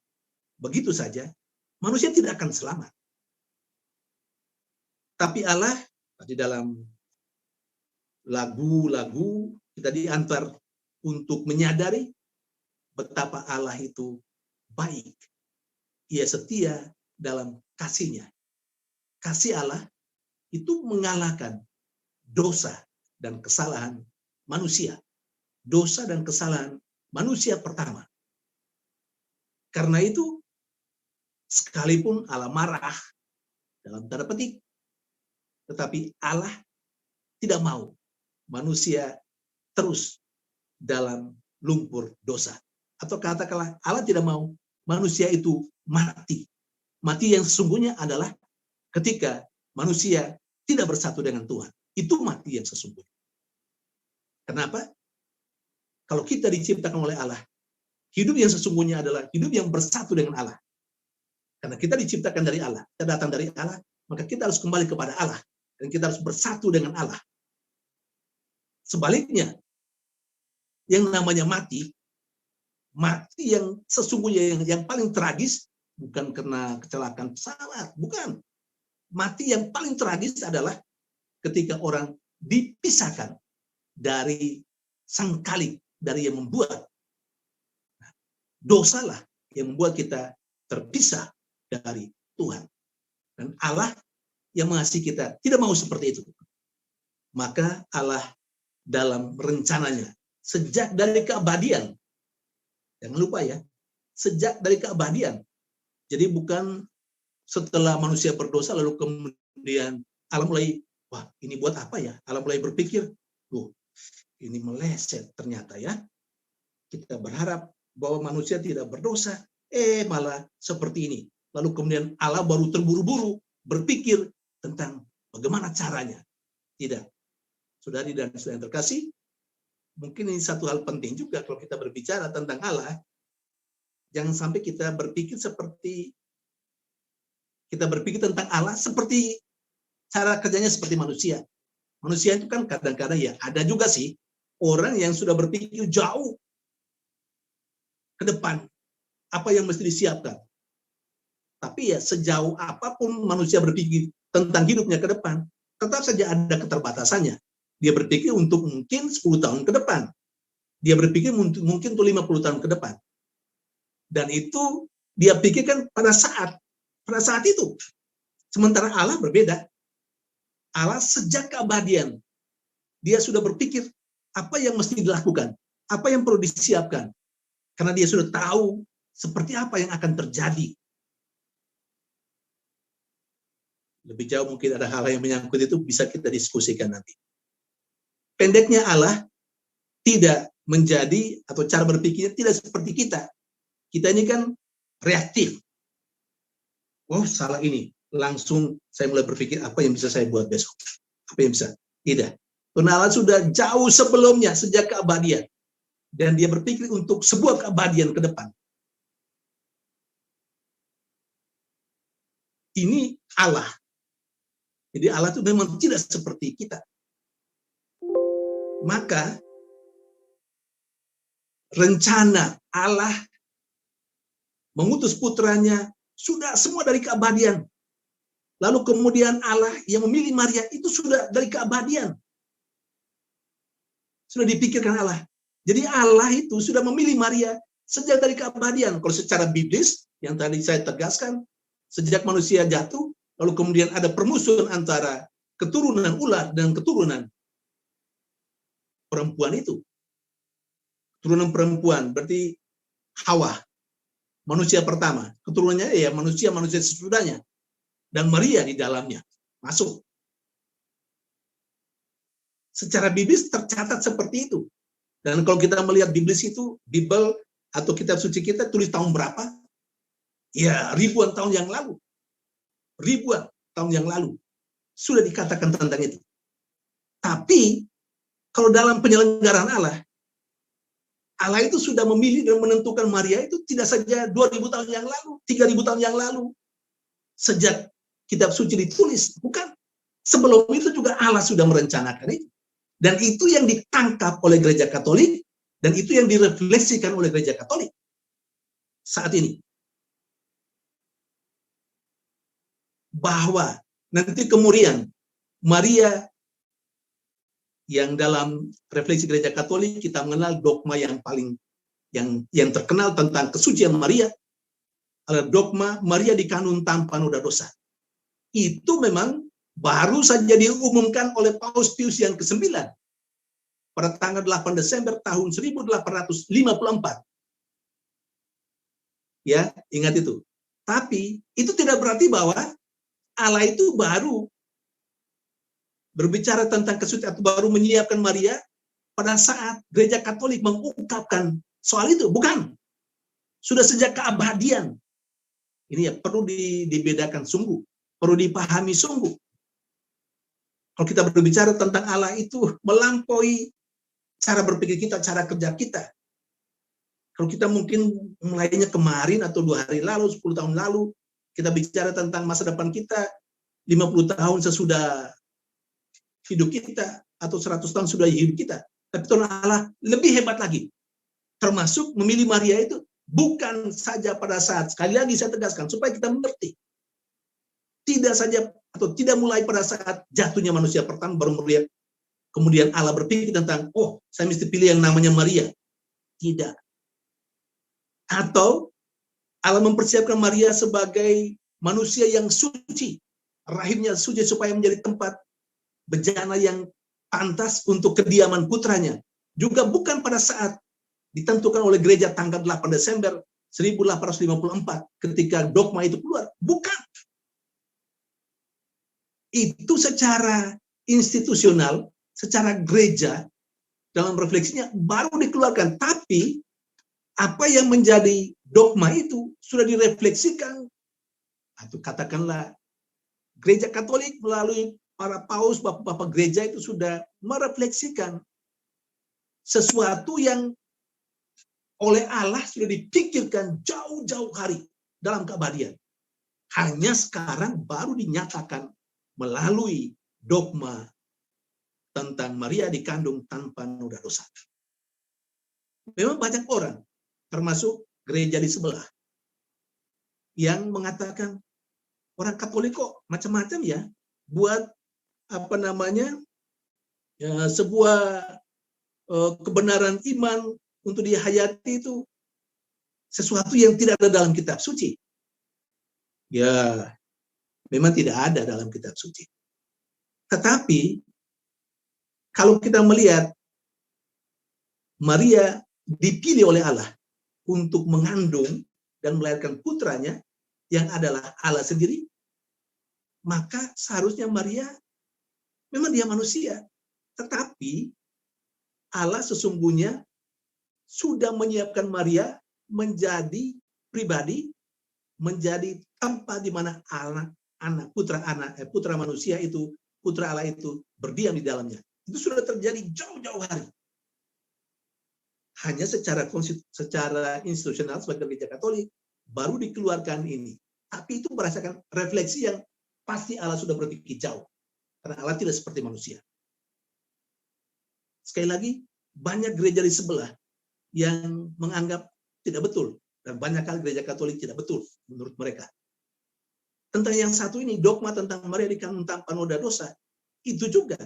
begitu saja, manusia tidak akan selamat. Tapi Allah, di dalam lagu-lagu kita diantar untuk menyadari betapa Allah itu baik. Ia setia dalam kasihnya. kasih Allah itu mengalahkan dosa dan kesalahan manusia. Dosa dan kesalahan manusia pertama. Karena itu, sekalipun Allah marah, dalam tanda petik, tetapi Allah tidak mau manusia terus dalam lumpur dosa. Atau katakanlah Allah tidak mau manusia itu mati. Mati yang sesungguhnya adalah ketika manusia tidak bersatu dengan Tuhan. Itu mati yang sesungguhnya. Kenapa? Kalau kita diciptakan oleh Allah, hidup yang sesungguhnya adalah hidup yang bersatu dengan Allah. Karena kita diciptakan dari Allah, kita datang dari Allah, maka kita harus kembali kepada Allah. Dan kita harus bersatu dengan Allah. Sebaliknya, yang namanya mati yang sesungguhnya yang paling tragis, bukan karena kecelakaan pesawat, bukan. Mati yang paling tragis adalah ketika orang dipisahkan dari sang Khalik, dari yang membuat. Dosalah yang membuat kita terpisah dari Tuhan. Dan Allah yang mengasihi kita tidak mau seperti itu. Maka Allah dalam rencananya, sejak dari keabadian, jangan lupa ya, sejak dari keabadian. Jadi bukan setelah manusia berdosa lalu kemudian Allah mulai, wah ini buat apa ya? Allah mulai berpikir, ini meleset ternyata ya. Kita berharap bahwa manusia tidak berdosa, malah seperti ini. Lalu kemudian Allah baru terburu-buru berpikir tentang bagaimana caranya. Tidak. Saudari dan saudara yang terkasih, mungkin ini satu hal penting juga kalau kita berbicara tentang Allah. Jangan sampai kita berpikir tentang Allah seperti cara kerjanya seperti manusia. Manusia itu kan kadang-kadang ya ada juga sih orang yang sudah berpikir jauh ke depan apa yang mesti disiapkan. Tapi ya sejauh apapun manusia berpikir tentang hidupnya ke depan, tetap saja ada keterbatasannya. Dia berpikir untuk mungkin 10 tahun ke depan. Dia berpikir mungkin untuk 50 tahun ke depan. Dan itu dia pikirkan pada saat itu. Sementara Allah berbeda. Allah sejak keabadian, dia sudah berpikir apa yang mesti dilakukan, apa yang perlu disiapkan. Karena dia sudah tahu seperti apa yang akan terjadi. Lebih jauh mungkin ada hal yang menyangkut itu bisa kita diskusikan nanti. Pendeknya Allah tidak menjadi atau cara berpikirnya tidak seperti kita. Kita ini kan reaktif. Oh salah ini. Langsung saya mulai berpikir apa yang bisa saya buat besok. Apa yang bisa? Tidak. Karena Allah sudah jauh sebelumnya sejak keabadian. Dan dia berpikir untuk sebuah keabadian ke depan. Ini Allah. Jadi Allah itu memang tidak seperti kita. Maka rencana Allah mengutus putranya sudah semua dari keabadian. Lalu kemudian Allah yang memilih Maria itu sudah dari keabadian. Sudah dipikirkan Allah. Jadi Allah itu sudah memilih Maria sejak dari keabadian. Kalau secara biblis, yang tadi saya tegaskan, sejak manusia jatuh, lalu kemudian ada permusuhan antara keturunan ular dan keturunan perempuan itu. Keturunan perempuan berarti Hawa, manusia pertama. Keturunannya ya manusia sesudahnya. Dan Maria di dalamnya masuk. Secara biblis tercatat seperti itu. Dan kalau kita melihat biblis itu, Bible atau kitab suci kita tulis tahun berapa? Ya, ribuan tahun yang lalu. Ribuan tahun yang lalu. Sudah dikatakan tentang itu. Tapi, kalau dalam penyelenggaraan Allah, Allah itu sudah memilih dan menentukan Maria itu tidak saja 2000 tahun yang lalu, 3000 tahun yang lalu. Sejak kitab suci ditulis, bukan. Sebelum itu juga Allah sudah merencanakan itu. Dan itu yang ditangkap oleh gereja Katolik, dan itu yang direfleksikan oleh gereja Katolik saat ini. Bahwa nanti kemudian Maria yang dalam refleksi gereja Katolik kita mengenal dogma yang paling yang terkenal tentang kesucian Maria adalah dogma Maria dikandung tanpa noda dosa. itu memang baru saja diumumkan oleh Paus Pius yang ke-9 pada tanggal 8 Desember tahun 1854. Ya, ingat itu. Tapi itu tidak berarti bahwa Allah itu baru berbicara tentang kesucian atau baru menyiapkan Maria pada saat Gereja Katolik mengungkapkan soal itu. Bukan. Sudah sejak keabadian. Ini ya perlu dibedakan sungguh. Perlu dipahami sungguh. Kalau kita berbicara tentang Allah itu melampaui cara berpikir kita, cara kerja kita. Kalau kita mungkin mulainya kemarin atau 2 hari lalu, 10 tahun lalu, kita bicara tentang masa depan kita, 50 tahun sesudah hidup kita, atau 100 tahun sudah hidup kita. Tapi Tuhan Allah lebih hebat lagi. Termasuk memilih Maria itu bukan saja pada saat, sekali lagi saya tegaskan, supaya kita mengerti. Tidak saja, atau tidak mulai pada saat jatuhnya manusia pertama, baru melihat, kemudian Allah berpikir tentang, oh, saya mesti pilih yang namanya Maria. Tidak. Atau Allah mempersiapkan Maria sebagai manusia yang suci, rahimnya suci supaya menjadi tempat bejana yang pantas untuk kediaman putranya. Juga bukan pada saat ditentukan oleh gereja tanggal 8 Desember 1854 ketika dogma itu keluar. Bukan. Itu secara institusional, secara gereja, dalam refleksinya baru dikeluarkan. Tapi apa yang menjadi dogma itu sudah direfleksikan, atau katakanlah gereja Katolik melalui para paus, bapak-bapak gereja itu sudah merefleksikan sesuatu yang oleh Allah sudah dipikirkan jauh-jauh hari dalam keabadian. Hanya sekarang baru dinyatakan melalui dogma tentang Maria dikandung tanpa noda dosa. Memang banyak orang, termasuk gereja di sebelah, yang mengatakan orang Katolik kok macam-macam ya, buat sebuah kebenaran iman untuk dihayati itu sesuatu yang tidak ada dalam kitab suci. Ya, memang tidak ada dalam kitab suci. Tetapi kalau kita melihat Maria dipilih oleh Allah untuk mengandung dan melahirkan putranya yang adalah Allah sendiri, maka seharusnya Maria memang dia manusia. Tetapi Allah sesungguhnya sudah menyiapkan Maria menjadi pribadi, menjadi tempat di mana putra manusia itu, putra Allah itu berdiam di dalamnya. Itu sudah terjadi jauh-jauh hari. Hanya secara institusional sebagai gereja Katolik baru dikeluarkan ini. Tapi itu berdasarkan refleksi yang pasti Allah sudah berpikir jauh. Karena Allah tidak seperti manusia. Sekali lagi, banyak gereja di sebelah yang menganggap tidak betul. Dan banyak kali gereja Katolik tidak betul menurut mereka. Tentang yang satu ini, dogma tentang Maria dikandung tanpa noda dosa, itu juga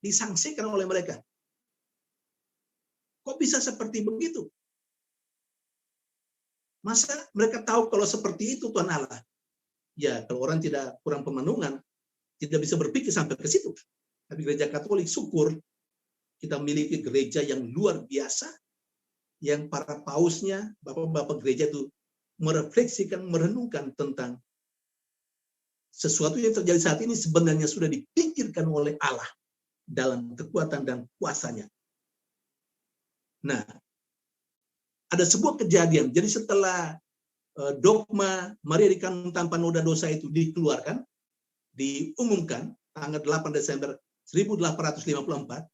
disangsikan oleh mereka. Kok bisa seperti begitu? Masa mereka tahu kalau seperti itu Tuhan Allah? Ya, kalau orang tidak kurang pemenungan, tidak bisa berpikir sampai ke situ. Tapi gereja Katolik, syukur kita memiliki gereja yang luar biasa, yang para pausnya, bapak-bapak gereja itu merefleksikan, merenungkan tentang sesuatu yang terjadi saat ini sebenarnya sudah dipikirkan oleh Allah dalam kekuatan dan kuasanya. Nah, ada sebuah kejadian. Jadi setelah dogma Maria dikandung tanpa noda dosa itu dikeluarkan, diumumkan tanggal 8 Desember 1854,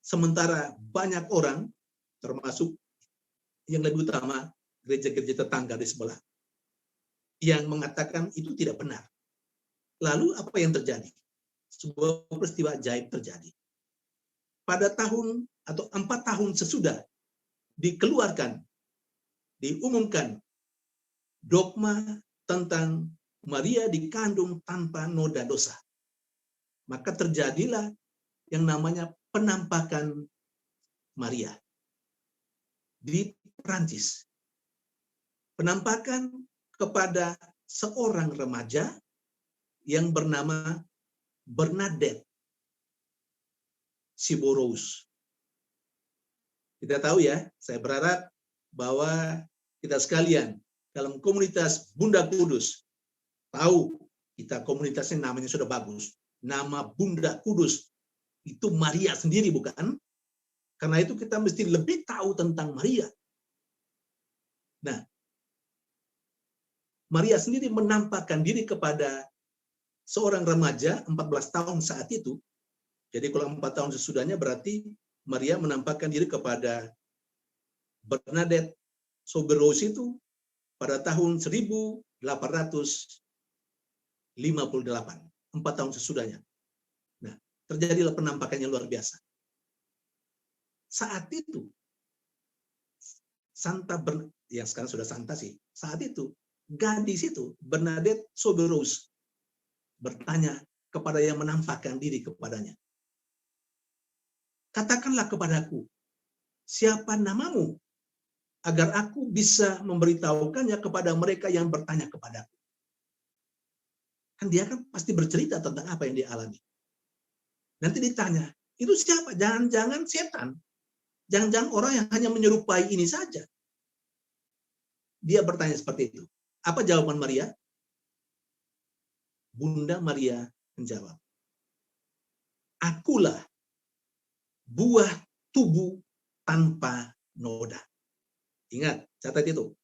sementara banyak orang, termasuk yang lebih utama gereja-gereja tetangga di sebelah, yang mengatakan itu tidak benar. Lalu apa yang terjadi? Sebuah peristiwa ajaib terjadi. Pada tahun atau 4 tahun sesudah dikeluarkan, diumumkan dogma tentang Maria dikandung tanpa noda dosa. Maka terjadilah yang namanya penampakan Maria di Perancis. Penampakan kepada seorang remaja yang bernama Bernadette Soberus. Kita tahu ya, saya berharap bahwa kita sekalian dalam komunitas Bunda Kudus tahu kita komunitasnya namanya sudah bagus. Nama Bunda Kudus itu Maria sendiri, bukan? Karena itu kita mesti lebih tahu tentang Maria. Nah, Maria sendiri menampakkan diri kepada seorang remaja 14 tahun saat itu. Jadi kalau 4 tahun sesudahnya berarti Maria menampakkan diri kepada Bernadette Soberus itu pada tahun 1858, 4 tahun sesudahnya. Nah, terjadilah penampakannya luar biasa. Saat itu, yang sekarang sudah Santa sih, saat itu, gadis itu, Bernadette Soberus, bertanya kepada yang menampakkan diri kepadanya. Katakanlah kepadaku, siapa namamu? Agar aku bisa memberitahukannya kepada mereka yang bertanya kepadaku. Kan dia kan pasti bercerita tentang apa yang dia alami. Nanti ditanya, itu siapa? Jangan-jangan setan. Jangan-jangan orang yang hanya menyerupai ini saja. Dia bertanya seperti itu. Apa jawaban Maria? Bunda Maria menjawab, akulah buah tubuh tanpa noda. Ingat, catat itu.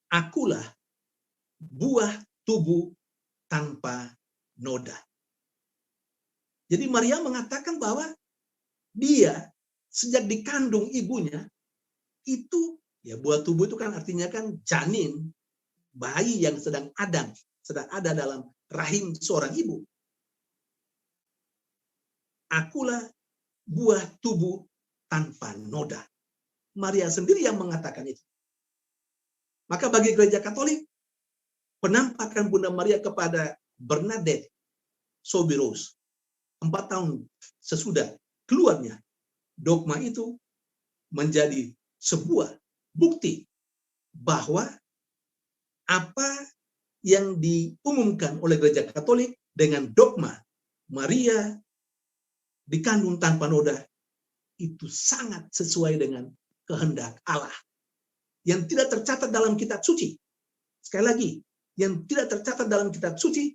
Akulah buah tubuh tanpa noda. Jadi Maria mengatakan bahwa dia sejak dikandung ibunya itu, ya buah tubuh itu kan artinya kan janin, bayi yang sedang ada dalam rahim seorang ibu. Akulah buah tubuh tanpa noda. Maria sendiri yang mengatakan itu. Maka bagi gereja Katolik, penampakan Bunda Maria kepada Bernadette Soberus 4 tahun sesudah keluarnya dogma itu menjadi sebuah bukti bahwa apa yang diumumkan oleh gereja Katolik dengan dogma Maria dikandung tanpa noda itu sangat sesuai dengan kehendak Allah yang tidak tercatat dalam kitab suci. Sekali lagi, yang tidak tercatat dalam kitab suci,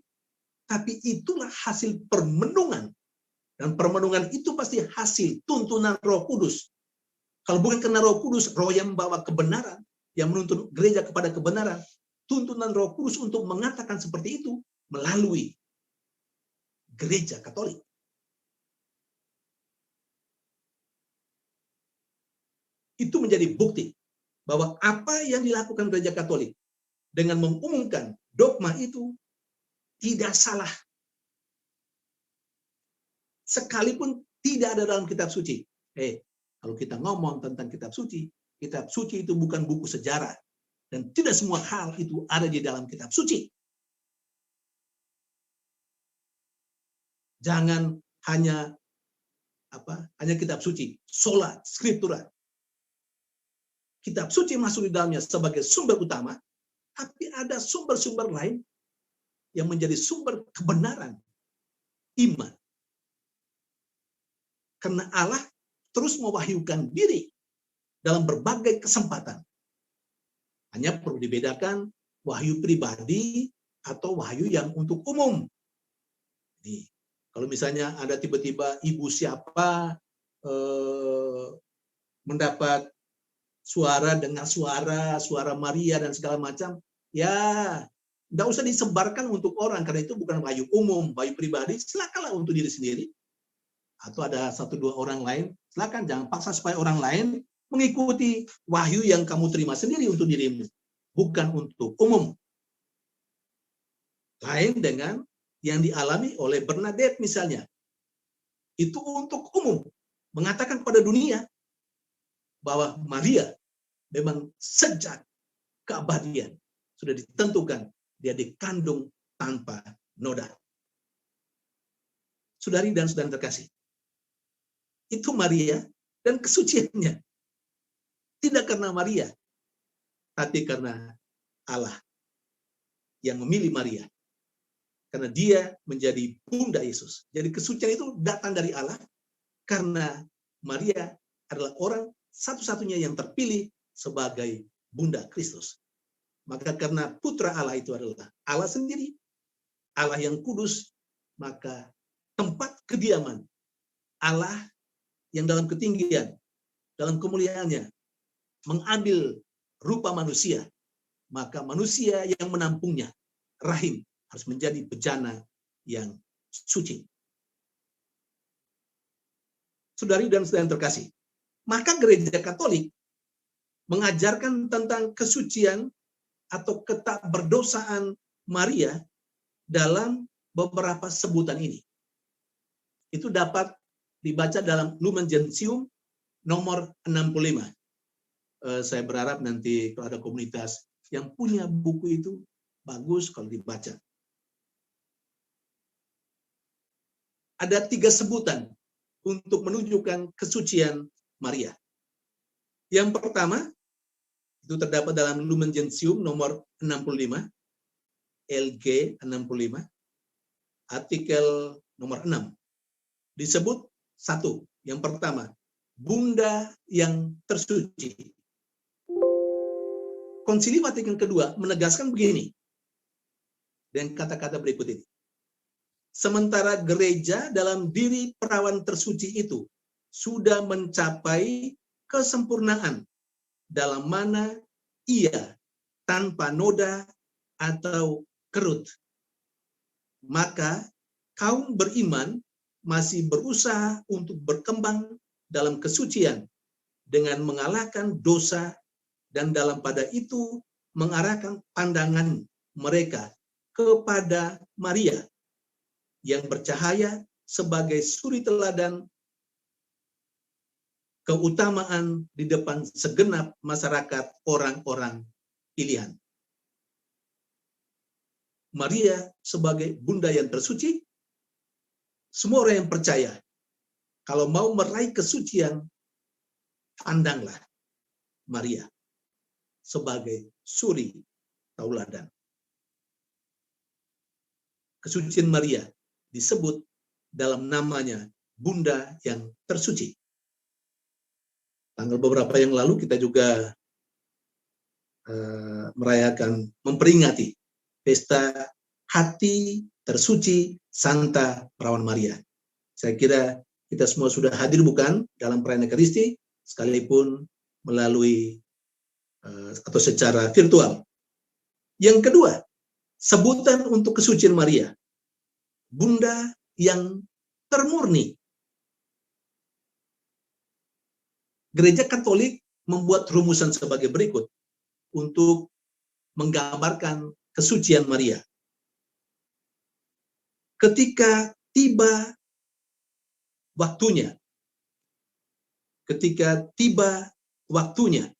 tapi itulah hasil permenungan. Dan permenungan itu pasti hasil tuntunan Roh Kudus. Kalau bukan karena Roh Kudus, Roh yang membawa kebenaran, yang menuntun gereja kepada kebenaran, tuntunan Roh Kudus untuk mengatakan seperti itu melalui gereja Katolik. Itu menjadi bukti bahwa apa yang dilakukan gereja Katolik dengan mengumumkan dogma itu tidak salah. Sekalipun tidak ada dalam kitab suci. Kalau kita ngomong tentang kitab suci itu bukan buku sejarah. Dan tidak semua hal itu ada di dalam kitab suci. Jangan hanya kitab suci, sola scriptura. Kitab suci masuk di dalamnya sebagai sumber utama, tapi ada sumber-sumber lain yang menjadi sumber kebenaran iman. Karena Allah terus mewahyukan diri dalam berbagai kesempatan. Hanya perlu dibedakan wahyu pribadi atau wahyu yang untuk umum. Jadi, kalau misalnya ada tiba-tiba ibu siapa mendapat dengar suara Maria dan segala macam, ya nggak usah disebarkan untuk orang karena itu bukan wahyu umum, wahyu pribadi. Silakanlah untuk diri sendiri. Atau ada 1-2 orang lain, silakan jangan paksa supaya orang lain mengikuti wahyu yang kamu terima sendiri untuk dirimu, bukan untuk umum. Lain dengan yang dialami oleh Bernadette misalnya. Itu untuk umum, mengatakan pada dunia bahwa Maria memang sejak keabadian sudah ditentukan dia dikandung tanpa noda. Saudari dan saudara terkasih, itu Maria dan kesuciannya. Tidak karena Maria, tapi karena Allah. yang memilih Maria. Karena dia menjadi bunda Yesus. Jadi kesucian itu datang dari Allah karena Maria adalah orang satu-satunya yang terpilih sebagai bunda Kristus. Maka karena putra Allah itu adalah Allah sendiri, Allah yang kudus, maka tempat kediaman Allah yang dalam ketinggian, dalam kemuliaannya, mengambil rupa manusia, maka manusia yang menampungnya, rahim, harus menjadi bejana yang suci. Saudari dan saudara yang terkasih, maka gereja Katolik mengajarkan tentang kesucian atau ketakberdosaan Maria dalam beberapa sebutan ini. Itu dapat dibaca dalam Lumen Gentium nomor 65. Saya berharap nanti kalau ada komunitas yang punya buku itu, bagus kalau dibaca. Ada 3 sebutan untuk menunjukkan kesucian Maria. Yang pertama, itu terdapat dalam Lumen Gentium nomor 65, LG 65, artikel nomor 6. Disebut 1, yang pertama, Bunda yang tersuci. Konsili Vatikan kedua menegaskan begini, dan kata-kata berikut ini. Sementara gereja dalam diri perawan tersuci itu sudah mencapai kesempurnaan dalam mana ia tanpa noda atau kerut. Maka kaum beriman masih berusaha untuk berkembang dalam kesucian dengan mengalahkan dosa dan dalam pada itu mengarahkan pandangan mereka kepada Maria yang bercahaya sebagai suri teladan keutamaan di depan segenap masyarakat orang-orang pilihan. Maria sebagai bunda yang tersuci, semua orang yang percaya kalau mau meraih kesucian, pandanglah Maria sebagai suri tauladan. Kesucian Maria disebut dalam namanya Bunda yang tersuci. Tanggal beberapa yang lalu kita juga merayakan, memperingati pesta hati tersuci Santa Perawan Maria. Saya kira kita semua sudah hadir bukan dalam perayaan Ekaristi, sekalipun melalui atau secara virtual. Yang kedua, sebutan untuk kesucian Maria, Bunda yang termurni. Gereja Katolik membuat rumusan sebagai berikut untuk menggambarkan kesucian Maria. Ketika tiba waktunya,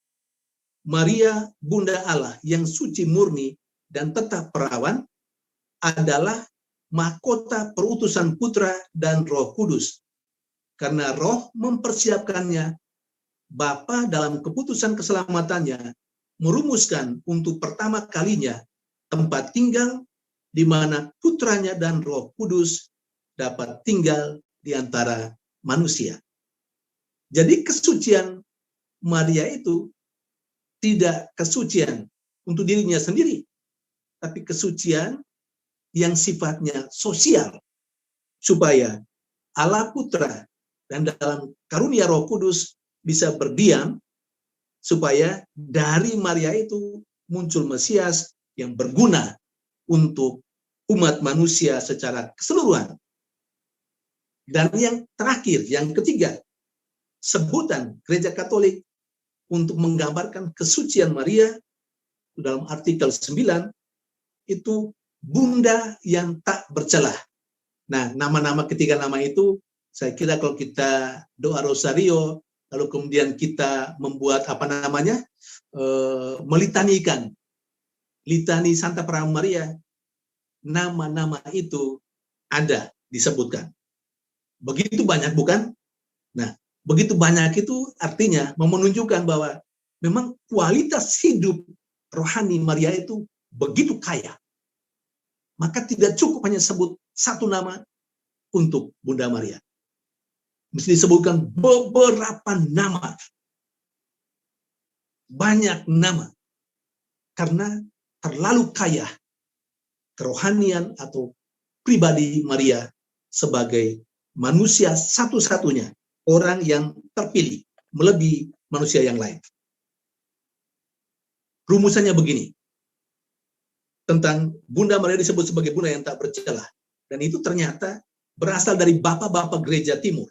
Maria Bunda Allah yang suci murni dan tetap perawan adalah mahkota perutusan Putra dan Roh Kudus. Karena Roh mempersiapkannya, Bapa dalam keputusan keselamatannya merumuskan untuk pertama kalinya tempat tinggal di mana Putranya dan Roh Kudus dapat tinggal di antara manusia. Jadi kesucian Maria itu tidak kesucian untuk dirinya sendiri, tapi kesucian yang sifatnya sosial, supaya Allah Putra dan dalam karunia Roh Kudus bisa berdiam, supaya dari Maria itu muncul Mesias yang berguna untuk umat manusia secara keseluruhan. Dan yang terakhir, yang ketiga, sebutan Gereja Katolik untuk menggambarkan kesucian Maria dalam artikel 9 itu Bunda yang tak bercelah. Nah, nama-nama ketiga nama itu, saya kira kalau kita doa rosario, lalu kemudian kita membuat melitanikan litani Santa Perawan Maria, nama-nama itu ada disebutkan. Begitu banyak bukan? Nah, begitu banyak itu artinya menunjukkan bahwa memang kualitas hidup rohani Maria itu begitu kaya. maka tidak cukup hanya sebut satu nama untuk Bunda Maria. Mesti disebutkan beberapa nama. Banyak nama. Karena terlalu kaya kerohanian atau pribadi Maria sebagai manusia satu-satunya orang yang terpilih melebihi manusia yang lain. Rumusannya begini, tentang Bunda Maria disebut sebagai Bunda yang tak bercela, dan itu ternyata berasal dari bapak-bapak gereja timur.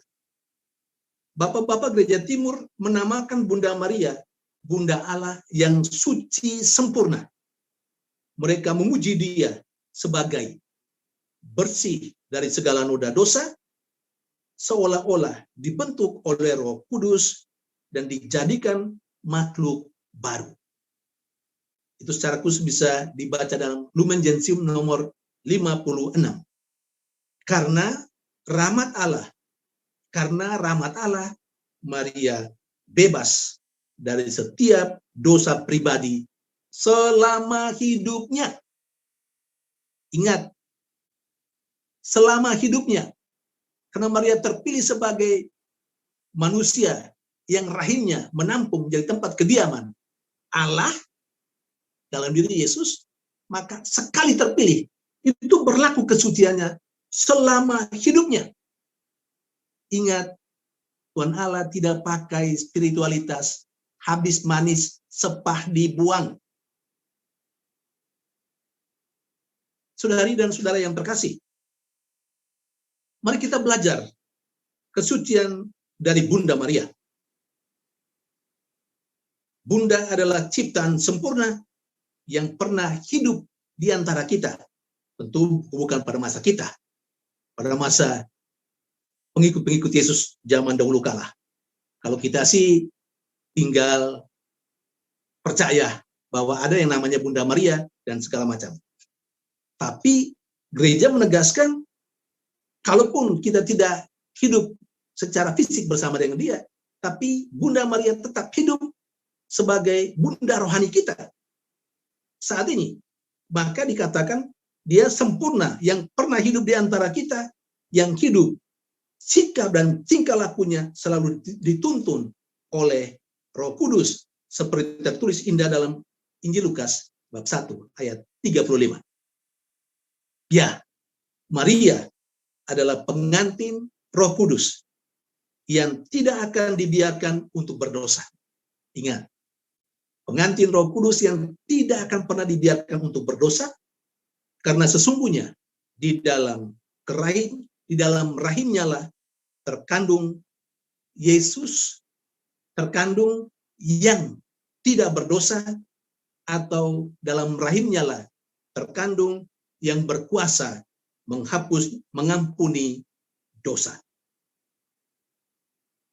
Bapak-bapak gereja timur menamakan Bunda Maria Bunda Allah yang suci sempurna. Mereka memuji dia sebagai bersih dari segala noda dosa, seolah-olah dibentuk oleh Roh Kudus dan dijadikan makhluk baru. Itu secara khusus bisa dibaca dalam Lumen Gentium nomor 56. Karena rahmat Allah, Maria bebas dari setiap dosa pribadi selama hidupnya. Ingat, selama hidupnya. Karena Maria terpilih sebagai manusia yang rahimnya menampung jadi tempat kediaman Allah dalam diri Yesus, maka sekali terpilih, itu berlaku kesuciannya selama hidupnya. Ingat, Tuhan Allah tidak pakai spiritualitas habis manis, sepah dibuang. Saudari dan saudara yang terkasih, mari kita belajar kesucian dari Bunda Maria. Bunda adalah ciptaan sempurna yang pernah hidup di antara kita. Tentu bukan pada masa kita, pada masa pengikut-pengikut Yesus zaman dahulu kala. Kalau kita sih tinggal percaya bahwa ada yang namanya Bunda Maria dan segala macam. Tapi gereja menegaskan, kalaupun kita tidak hidup secara fisik bersama dengan dia, tapi Bunda Maria tetap hidup sebagai bunda rohani kita saat ini. Maka dikatakan dia sempurna, yang pernah hidup di antara kita, yang hidup, sikap dan tingkah lakunya selalu dituntun oleh Roh Kudus, seperti tertulis indah dalam Injil Lukas bab 1 ayat 35. Ya, Maria adalah pengantin Roh Kudus yang tidak akan dibiarkan untuk berdosa. Ingat, pengantin Roh Kudus yang tidak akan pernah dibiarkan untuk berdosa, karena sesungguhnya di dalam rahimnya lah terkandung Yesus, terkandung yang tidak berdosa, atau dalam rahimnya lah terkandung yang berkuasa mengampuni dosa.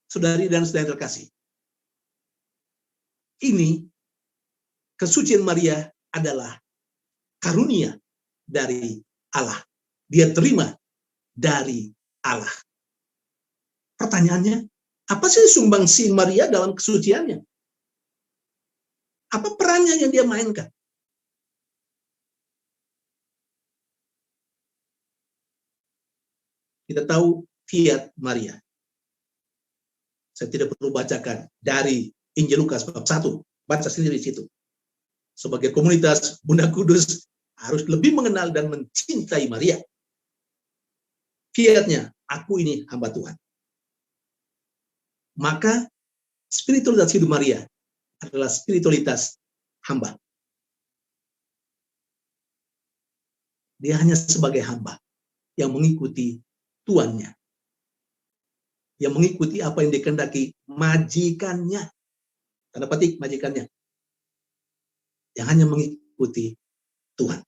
Saudari dan saudara terkasih, ini kesucian Maria adalah karunia dari Allah. Dia terima dari Allah. Pertanyaannya, apa sih sumbangsi Maria dalam kesuciannya? Apa perannya yang dia mainkan? Kita tahu fiat Maria. Saya tidak perlu bacakan dari Injil Lukas bab 1. Baca sendiri di situ. Sebagai komunitas Bunda Kudus harus lebih mengenal dan mencintai Maria. Fiatnya, aku ini hamba Tuhan. Maka spiritualitas hidup Maria adalah spiritualitas hamba. Dia hanya sebagai hamba yang mengikuti tuannya, yang mengikuti apa yang dikehendaki majikannya, tanda petik majikannya, yang hanya mengikuti Tuhan.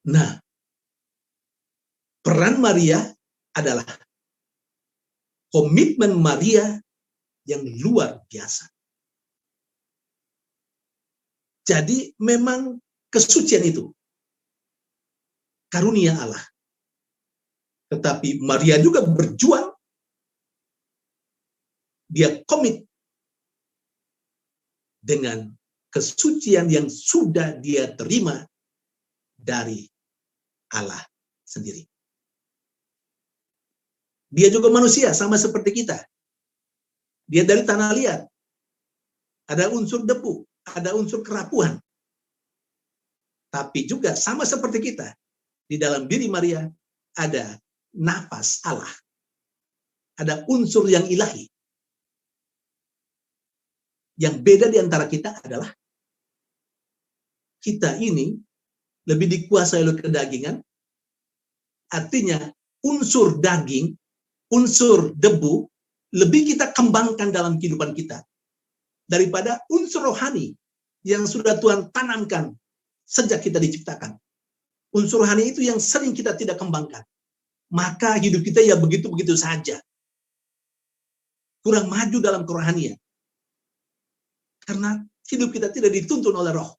Nah, peran Maria adalah komitmen Maria yang luar biasa. Jadi memang kesucian itu karunia Allah. Tetapi Maria juga berjuang. Dia komit dengan kesucian yang sudah dia terima dari Allah sendiri. Dia juga manusia, sama seperti kita. Dia dari tanah liat. Ada unsur debu, ada unsur kerapuhan. Tapi juga sama seperti kita, di dalam diri Maria ada nafas Allah. Ada unsur yang ilahi. Yang beda di antara kita adalah kita ini lebih dikuasai oleh kedagingan. Artinya unsur daging, unsur debu, lebih kita kembangkan dalam kehidupan kita daripada unsur rohani yang sudah Tuhan tanamkan sejak kita diciptakan. Unsur rohani itu yang sering kita tidak kembangkan. Maka hidup kita ya begitu-begitu saja. Kurang maju dalam kerohanian. Karena hidup kita tidak dituntun oleh roh,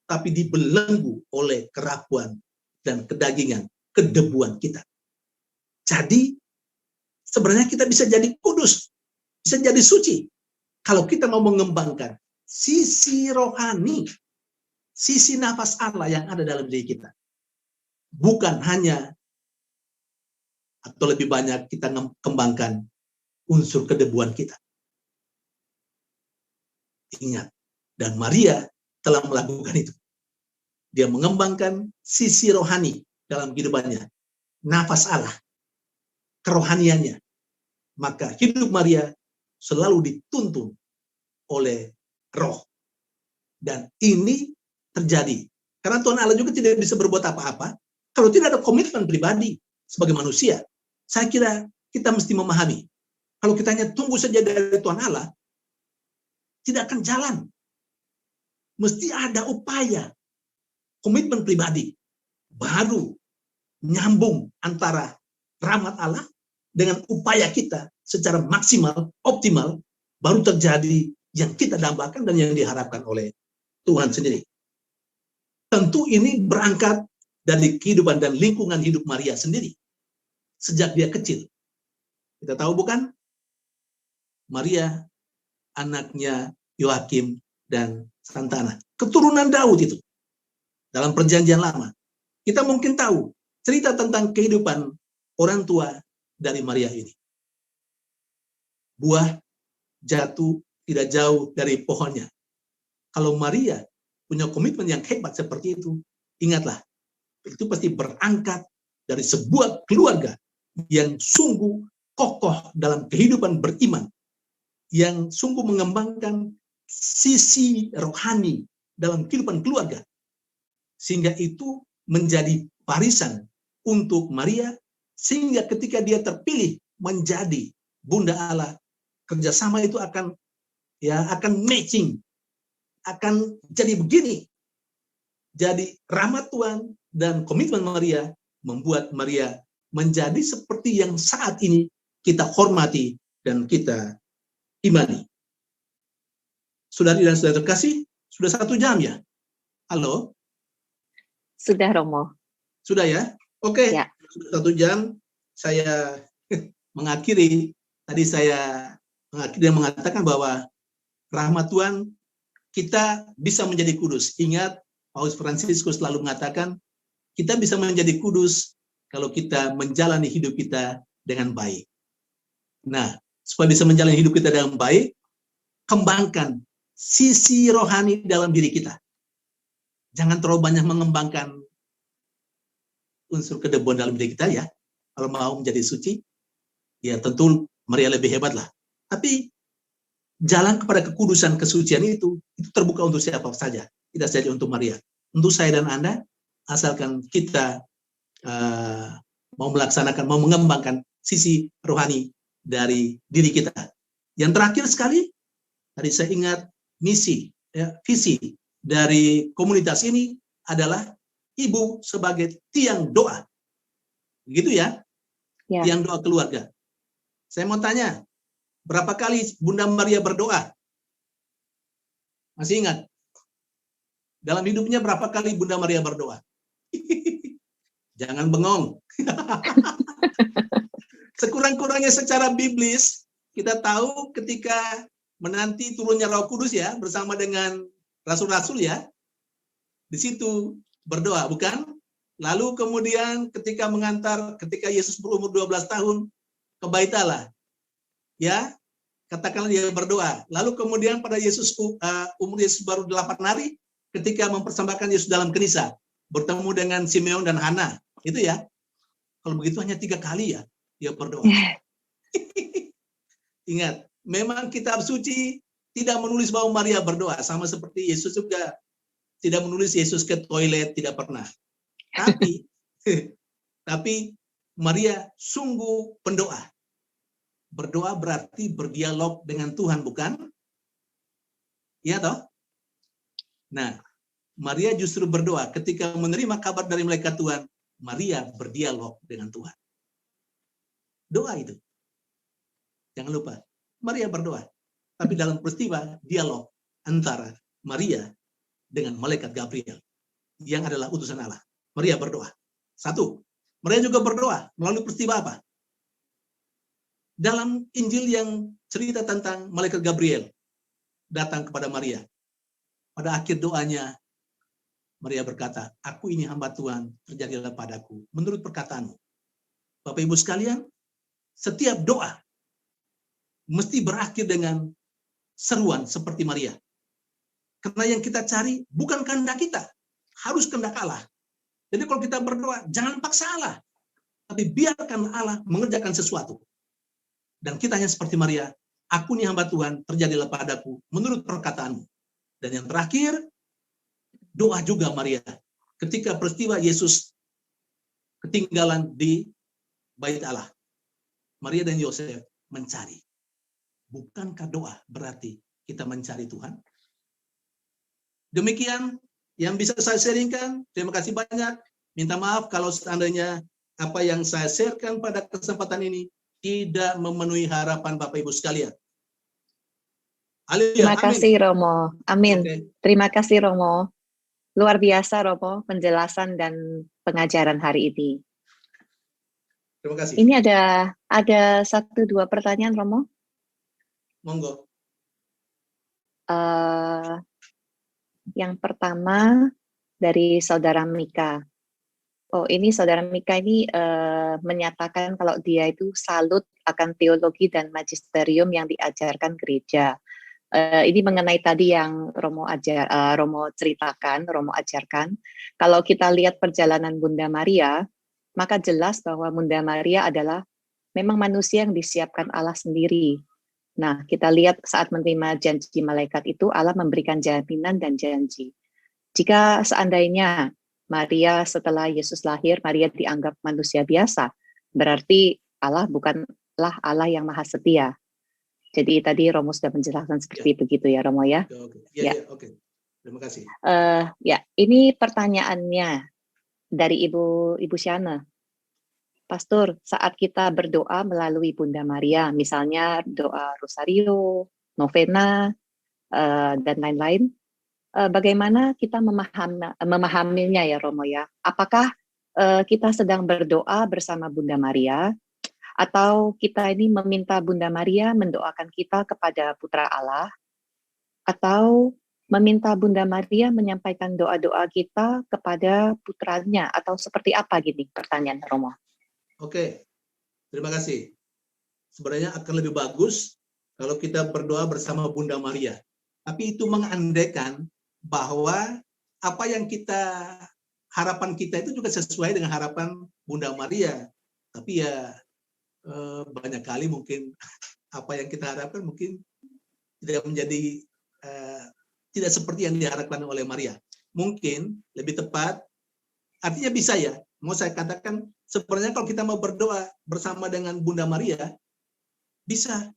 tapi dibelenggu oleh kerapuan dan kedagingan, kedebuan kita. Jadi, sebenarnya kita bisa jadi kudus, bisa jadi suci, kalau kita mau mengembangkan sisi rohani, sisi nafas Allah yang ada dalam diri kita. Bukan hanya, atau lebih banyak kita kembangkan unsur kedebuan kita. Ingat, dan Maria telah melakukan itu. Dia mengembangkan sisi rohani dalam kehidupannya, nafas Allah, kerohaniannya. Maka hidup Maria selalu dituntun oleh roh. Dan ini terjadi. Karena Tuhan Allah juga tidak bisa berbuat apa-apa kalau tidak ada komitmen pribadi sebagai manusia. Saya kira kita mesti memahami. Kalau kita hanya tunggu saja dari Tuhan Allah, tidak akan jalan. Mesti ada upaya, komitmen pribadi, baru nyambung antara rahmat Allah dengan upaya kita secara maksimal, optimal, baru terjadi yang kita dambakan dan yang diharapkan oleh Tuhan sendiri. Tentu ini berangkat dari kehidupan dan lingkungan hidup Maria sendiri. Sejak dia kecil. Kita tahu bukan? Maria anaknya Yoakim dan Santana. Keturunan Daud itu. Dalam perjanjian lama. Kita mungkin tahu cerita tentang kehidupan orang tua dari Maria ini. Buah jatuh tidak jauh dari pohonnya. Kalau Maria punya komitmen yang hebat seperti itu, ingatlah, itu pasti berangkat dari sebuah keluarga yang sungguh kokoh dalam kehidupan beriman, yang sungguh mengembangkan sisi rohani dalam kehidupan keluarga, sehingga itu menjadi warisan untuk Maria, sehingga ketika dia terpilih menjadi Bunda Allah, kerjasama itu akan matching, akan jadi begini. Jadi rahmat Tuhan dan komitmen Maria membuat Maria menjadi seperti yang saat ini kita hormati dan kita imani. Saudari dan saudara terkasih, sudah 1 jam ya? Halo? Sudah, Romo. Sudah ya? Oke. Ya. Sudah 1 jam, saya mengakhiri. Tadi saya mengakhiri dan mengatakan bahwa rahmat Tuhan, kita bisa menjadi kudus. Ingat, Paus Fransiskus selalu mengatakan, kita bisa menjadi kudus kalau kita menjalani hidup kita dengan baik. Nah, supaya bisa menjalani hidup kita dengan baik, kembangkan sisi rohani dalam diri kita. Jangan terlalu banyak mengembangkan unsur kedebuan dalam diri kita ya. Kalau mau menjadi suci, ya tentu Maria lebih hebat lah. Tapi jalan kepada kekudusan, kesucian itu terbuka untuk siapa saja. Tidak saja untuk Maria. Untuk saya dan Anda, asalkan kita mau melaksanakan, mau mengembangkan sisi rohani dari diri kita. Yang terakhir sekali, tadi saya ingat misi, visi dari komunitas ini adalah ibu sebagai tiang doa. Begitu ya? Tiang doa keluarga. Saya mau tanya, berapa kali Bunda Maria berdoa? Masih ingat? Dalam hidupnya berapa kali Bunda Maria berdoa? Jangan bengong. Sekurang-kurangnya secara biblis, kita tahu ketika menanti turunnya Roh Kudus ya, bersama dengan rasul-rasul ya, di situ berdoa, bukan? Lalu kemudian ketika Yesus berumur 12 tahun ke Bait Allah, ya, katakanlah dia berdoa. Lalu kemudian pada umur Yesus baru 8 hari, ketika mempersembahkan Yesus dalam kenisa, bertemu dengan Simeon dan Hana, itu ya. Kalau begitu hanya 3 kali ya dia berdoa. Ingat, memang kitab suci tidak menulis bahwa Maria berdoa, sama seperti Yesus juga tidak menulis Yesus ke toilet, tidak pernah. Tapi Maria sungguh pendoa. Berdoa berarti berdialog dengan Tuhan, bukan? Iya toh? Nah, Maria justru berdoa ketika menerima kabar dari malaikat Tuhan. Maria berdialog dengan Tuhan. Doa itu. Jangan lupa, Maria berdoa. Tapi dalam peristiwa dialog antara Maria dengan malaikat Gabriel yang adalah utusan Allah. Maria berdoa. 1. Maria juga berdoa melalui peristiwa apa? Dalam Injil yang cerita tentang malaikat Gabriel datang kepada Maria. Pada akhir doanya, Maria berkata, "Aku ini hamba Tuhan, terjadilah padaku menurut perkataanmu." Bapak Ibu sekalian, setiap doa mesti berakhir dengan seruan seperti Maria. Karena yang kita cari bukan kehendak kita, harus kehendak Allah. Jadi kalau kita berdoa, jangan paksa Allah, tapi biarkan Allah mengerjakan sesuatu. Dan kita hanya seperti Maria, "Aku ini hamba Tuhan, terjadilah padaku menurut perkataanmu." Dan yang terakhir, doa juga Maria. Ketika peristiwa Yesus ketinggalan di Bait Allah, Maria dan Yosef mencari. Bukankah doa berarti kita mencari Tuhan? Demikian yang bisa saya sharingkan. Terima kasih banyak. Minta maaf kalau seandainya apa yang saya sharekan pada kesempatan ini tidak memenuhi harapan Bapak Ibu sekalian. Haleluya. Terima kasih Romo. Amin. Oke. Terima kasih Romo. Luar biasa Romo penjelasan dan pengajaran hari ini. Terima kasih. Ini ada 1-2 pertanyaan Romo. Monggo. Yang pertama dari Saudara Mika. Oh, ini Saudara Mika ini menyatakan kalau dia itu salut akan teologi dan magisterium yang diajarkan gereja. Ini mengenai tadi yang Romo ceritakan, Romo ajarkan. Kalau kita lihat perjalanan Bunda Maria, maka jelas bahwa Bunda Maria adalah memang manusia yang disiapkan Allah sendiri. Nah, kita lihat saat menerima janji malaikat itu, Allah memberikan jaminan dan janji. Jika seandainya Maria setelah Yesus lahir, Maria dianggap manusia biasa, berarti Allah bukanlah Allah yang maha setia. Jadi tadi Romo sudah menjelaskan seperti begitu ya Romo ya. Oke. Terima kasih. Ya, ini pertanyaannya dari Ibu Syana. Pastor, saat kita berdoa melalui Bunda Maria, misalnya doa Rosario, Novena, dan lain-lain, bagaimana kita memahaminya ya Romo ya? Apakah kita sedang berdoa bersama Bunda Maria, atau kita ini meminta Bunda Maria mendoakan kita kepada Putra Allah, atau meminta Bunda Maria menyampaikan doa-doa kita kepada putranya, atau seperti apa gini pertanyaan Romo? Oke, terima kasih. Sebenarnya akan lebih bagus kalau kita berdoa bersama Bunda Maria. Tapi itu mengandaikan bahwa apa yang harapan kita itu juga sesuai dengan harapan Bunda Maria. Tapi ya banyak kali mungkin apa yang kita harapkan mungkin tidak menjadi tidak seperti yang diharapkan oleh Maria. Mungkin lebih tepat, artinya bisa ya, mau saya katakan sebenarnya kalau kita mau berdoa bersama dengan Bunda Maria, bisa.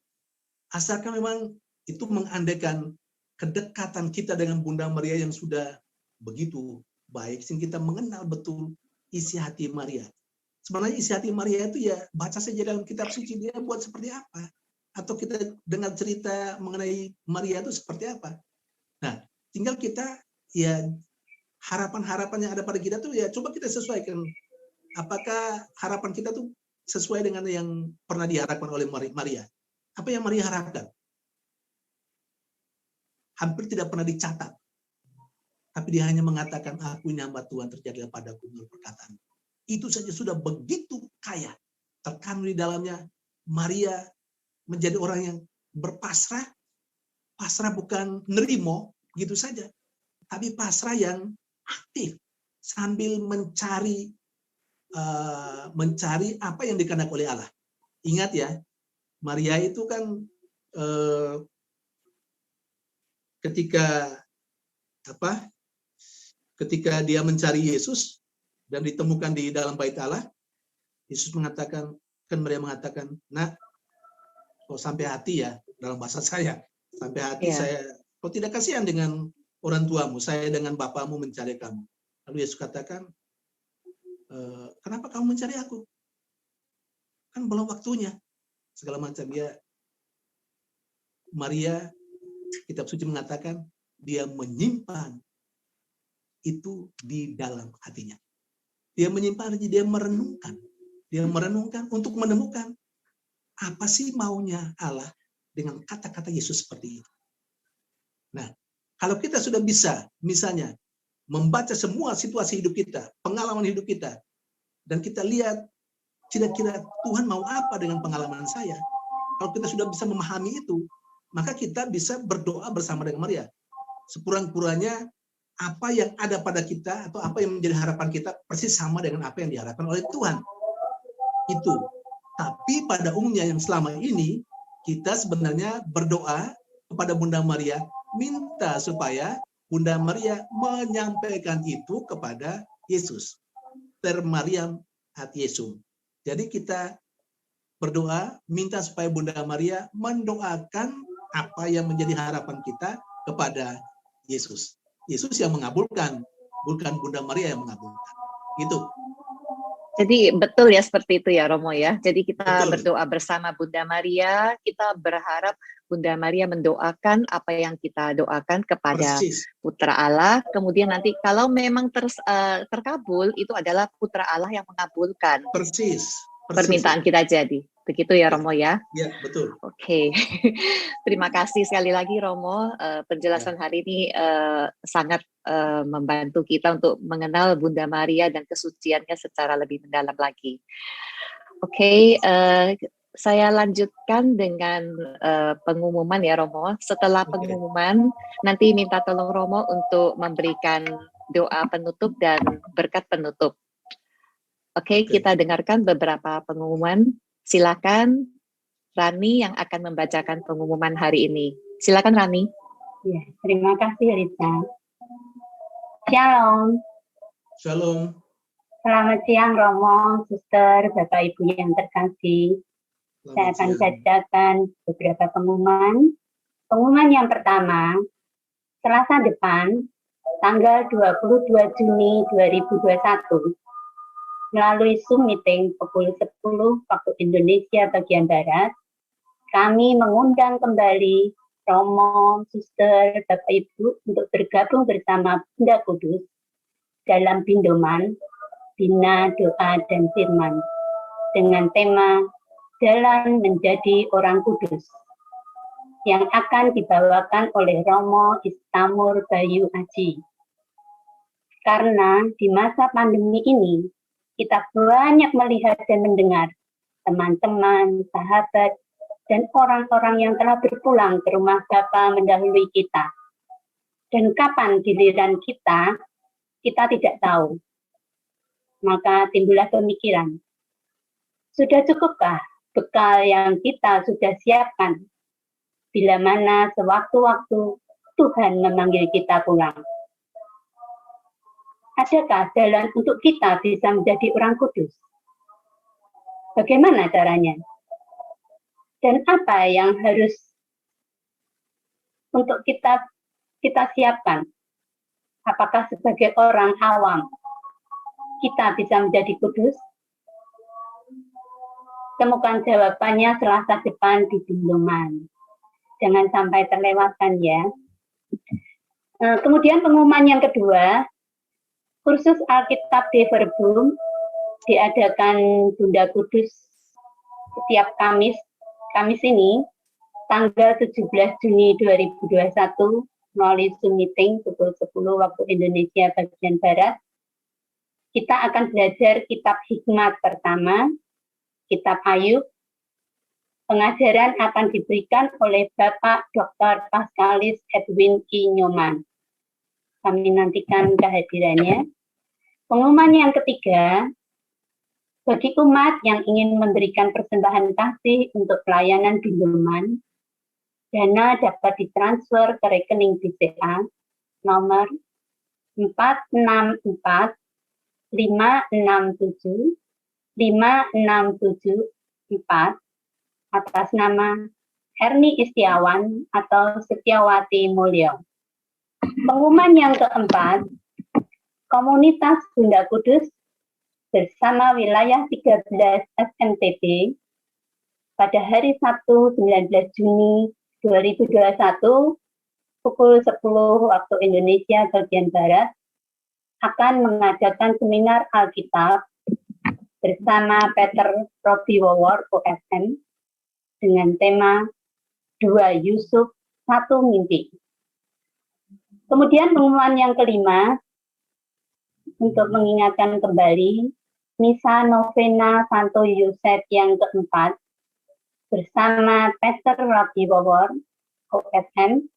Asalkan memang itu mengandaikan kedekatan kita dengan Bunda Maria yang sudah begitu baik, sehingga kita mengenal betul isi hati Maria. Sebenarnya isi hati Maria itu ya baca saja dalam kitab suci, dia buat seperti apa. Atau kita dengar cerita mengenai Maria itu seperti apa. Nah, tinggal kita ya harapan-harapan yang ada pada kita tuh ya coba kita sesuaikan. Apakah harapan kita tuh sesuai dengan yang pernah diharapkan oleh Maria? Apa yang Maria harapkan? Hampir tidak pernah dicatat. Tapi dia hanya mengatakan, aku ini hamba Tuhan, terjadilah padaku menurut perkataan. Itu saja sudah begitu kaya. Terkandung di dalamnya, Maria menjadi orang yang berpasrah. Pasrah bukan nerimo, gitu saja. Tapi pasrah yang aktif. Sambil mencari apa yang dikehendaki oleh Allah. Ingat ya, Maria itu kan ketika dia mencari Yesus dan ditemukan di dalam bait Allah, Yesus mengatakan, Maria mengatakan, nak, kok sampai hati ya, dalam bahasa saya, sampai hati saya, kok tidak kasihan dengan orang tuamu, saya dengan bapamu mencari kamu. Lalu Yesus katakan, kenapa kamu mencari aku? Kan belum waktunya. Segala macam. Maria, kitab suci mengatakan, dia menyimpan itu di dalam hatinya. Dia menyimpan, dia merenungkan. Dia merenungkan untuk menemukan apa sih maunya Allah dengan kata-kata Yesus seperti itu. Nah, kalau kita sudah bisa, misalnya, membaca semua situasi hidup kita, pengalaman hidup kita, dan kita lihat kira-kira Tuhan mau apa dengan pengalaman saya. Kalau kita sudah bisa memahami itu, maka kita bisa berdoa bersama dengan Maria. Sekurang-kurangnya apa yang ada pada kita atau apa yang menjadi harapan kita persis sama dengan apa yang diharapkan oleh Tuhan. Itu. Tapi pada umumnya yang selama ini kita sebenarnya berdoa kepada Bunda Maria, minta supaya Bunda Maria menyampaikan itu kepada Yesus. Ter Mariam ad Yesum. Jadi kita berdoa, minta supaya Bunda Maria mendoakan apa yang menjadi harapan kita kepada Yesus. Yesus yang mengabulkan, bukan Bunda Maria yang mengabulkan. Gitu. Jadi betul ya seperti itu ya Romo ya. Jadi kita Betul. berdoa bersama Bunda Maria, kita berharap Bunda Maria mendoakan apa yang kita doakan kepada Persis. Putra Allah. Kemudian nanti kalau memang terkabul, itu adalah Putra Allah yang mengabulkan Persis. permintaan kita jadi. Begitu ya Romo ya? Ya, betul. Oke. Terima kasih sekali lagi Romo. Penjelasan hari ini sangat membantu kita untuk mengenal Bunda Maria dan kesuciannya secara lebih mendalam lagi. Oke, saya lanjutkan dengan pengumuman ya Romo. Setelah pengumuman, nanti minta tolong Romo untuk memberikan doa penutup dan berkat penutup. Oke, kita dengarkan beberapa pengumuman. Silakan Rani yang akan membacakan pengumuman hari ini. Silakan Rani. Ya, terima kasih Rita. Shalom. Shalom. Selamat siang Romo, Suster, Bapak Ibu yang terkasih. Saya akan bacakan beberapa pengumuman. Pengumuman yang pertama, Selasa depan, tanggal 22 Juni 2021, melalui Zoom meeting pukul 10 waktu Indonesia bagian Barat, kami mengundang kembali Romo, Suster, Bapak Ibu untuk bergabung bersama Bunda Kudus dalam Bindoman, Bina, Doa, dan Firman dengan tema Jalan Menjadi Orang Kudus yang akan dibawakan oleh Romo Istamur Bayu Aji. Karena di masa pandemi ini, kita banyak melihat dan mendengar teman-teman, sahabat, dan orang-orang yang telah berpulang ke rumah Bapa mendahului kita. Dan kapan giliran kita tidak tahu. Maka timbullah pemikiran, sudah cukupkah bekal yang kita sudah siapkan bila mana sewaktu-waktu Tuhan memanggil kita pulang? Adakah jalan untuk kita bisa menjadi orang kudus? Bagaimana caranya? Dan apa yang harus untuk kita siapkan? Apakah sebagai orang awam kita bisa menjadi kudus? Temukan jawabannya Selasa depan di Bindoman. Jangan sampai terlewatkan ya. Kemudian pengumuman yang kedua, kursus Alkitab di Verbum diadakan Bunda Kudus setiap Kamis ini, tanggal 17 Juni 2021, melalui Zoom meeting pukul 10 waktu Indonesia bagian Barat. Kita akan belajar kitab hikmat pertama, kitab Ayub. Pengajaran akan diberikan oleh Bapak Dr. Paskalis Edwin I. Nyoman. Kami nantikan kehadirannya. Pengumuman yang ketiga, bagi umat yang ingin memberikan persembahan kasih untuk pelayanan bindoman, dana dapat ditransfer ke rekening BCA nomor 464 567 5674 atas nama Herni Istiawan atau Setiawati Mulyo. Pengumuman yang keempat, Komunitas Bunda Kudus bersama wilayah 13 SMTP pada hari Sabtu 19 Juni 2021 pukul 10 waktu Indonesia bagian Barat akan mengadakan seminar Alkitab bersama Peter Robiwowor OSM dengan tema 2 Yusuf 1 Mimpi. Kemudian pengumuman yang kelima, untuk mengingatkan kembali Misa Novena Santo Yosef yang keempat bersama Peter Robiwowor OSM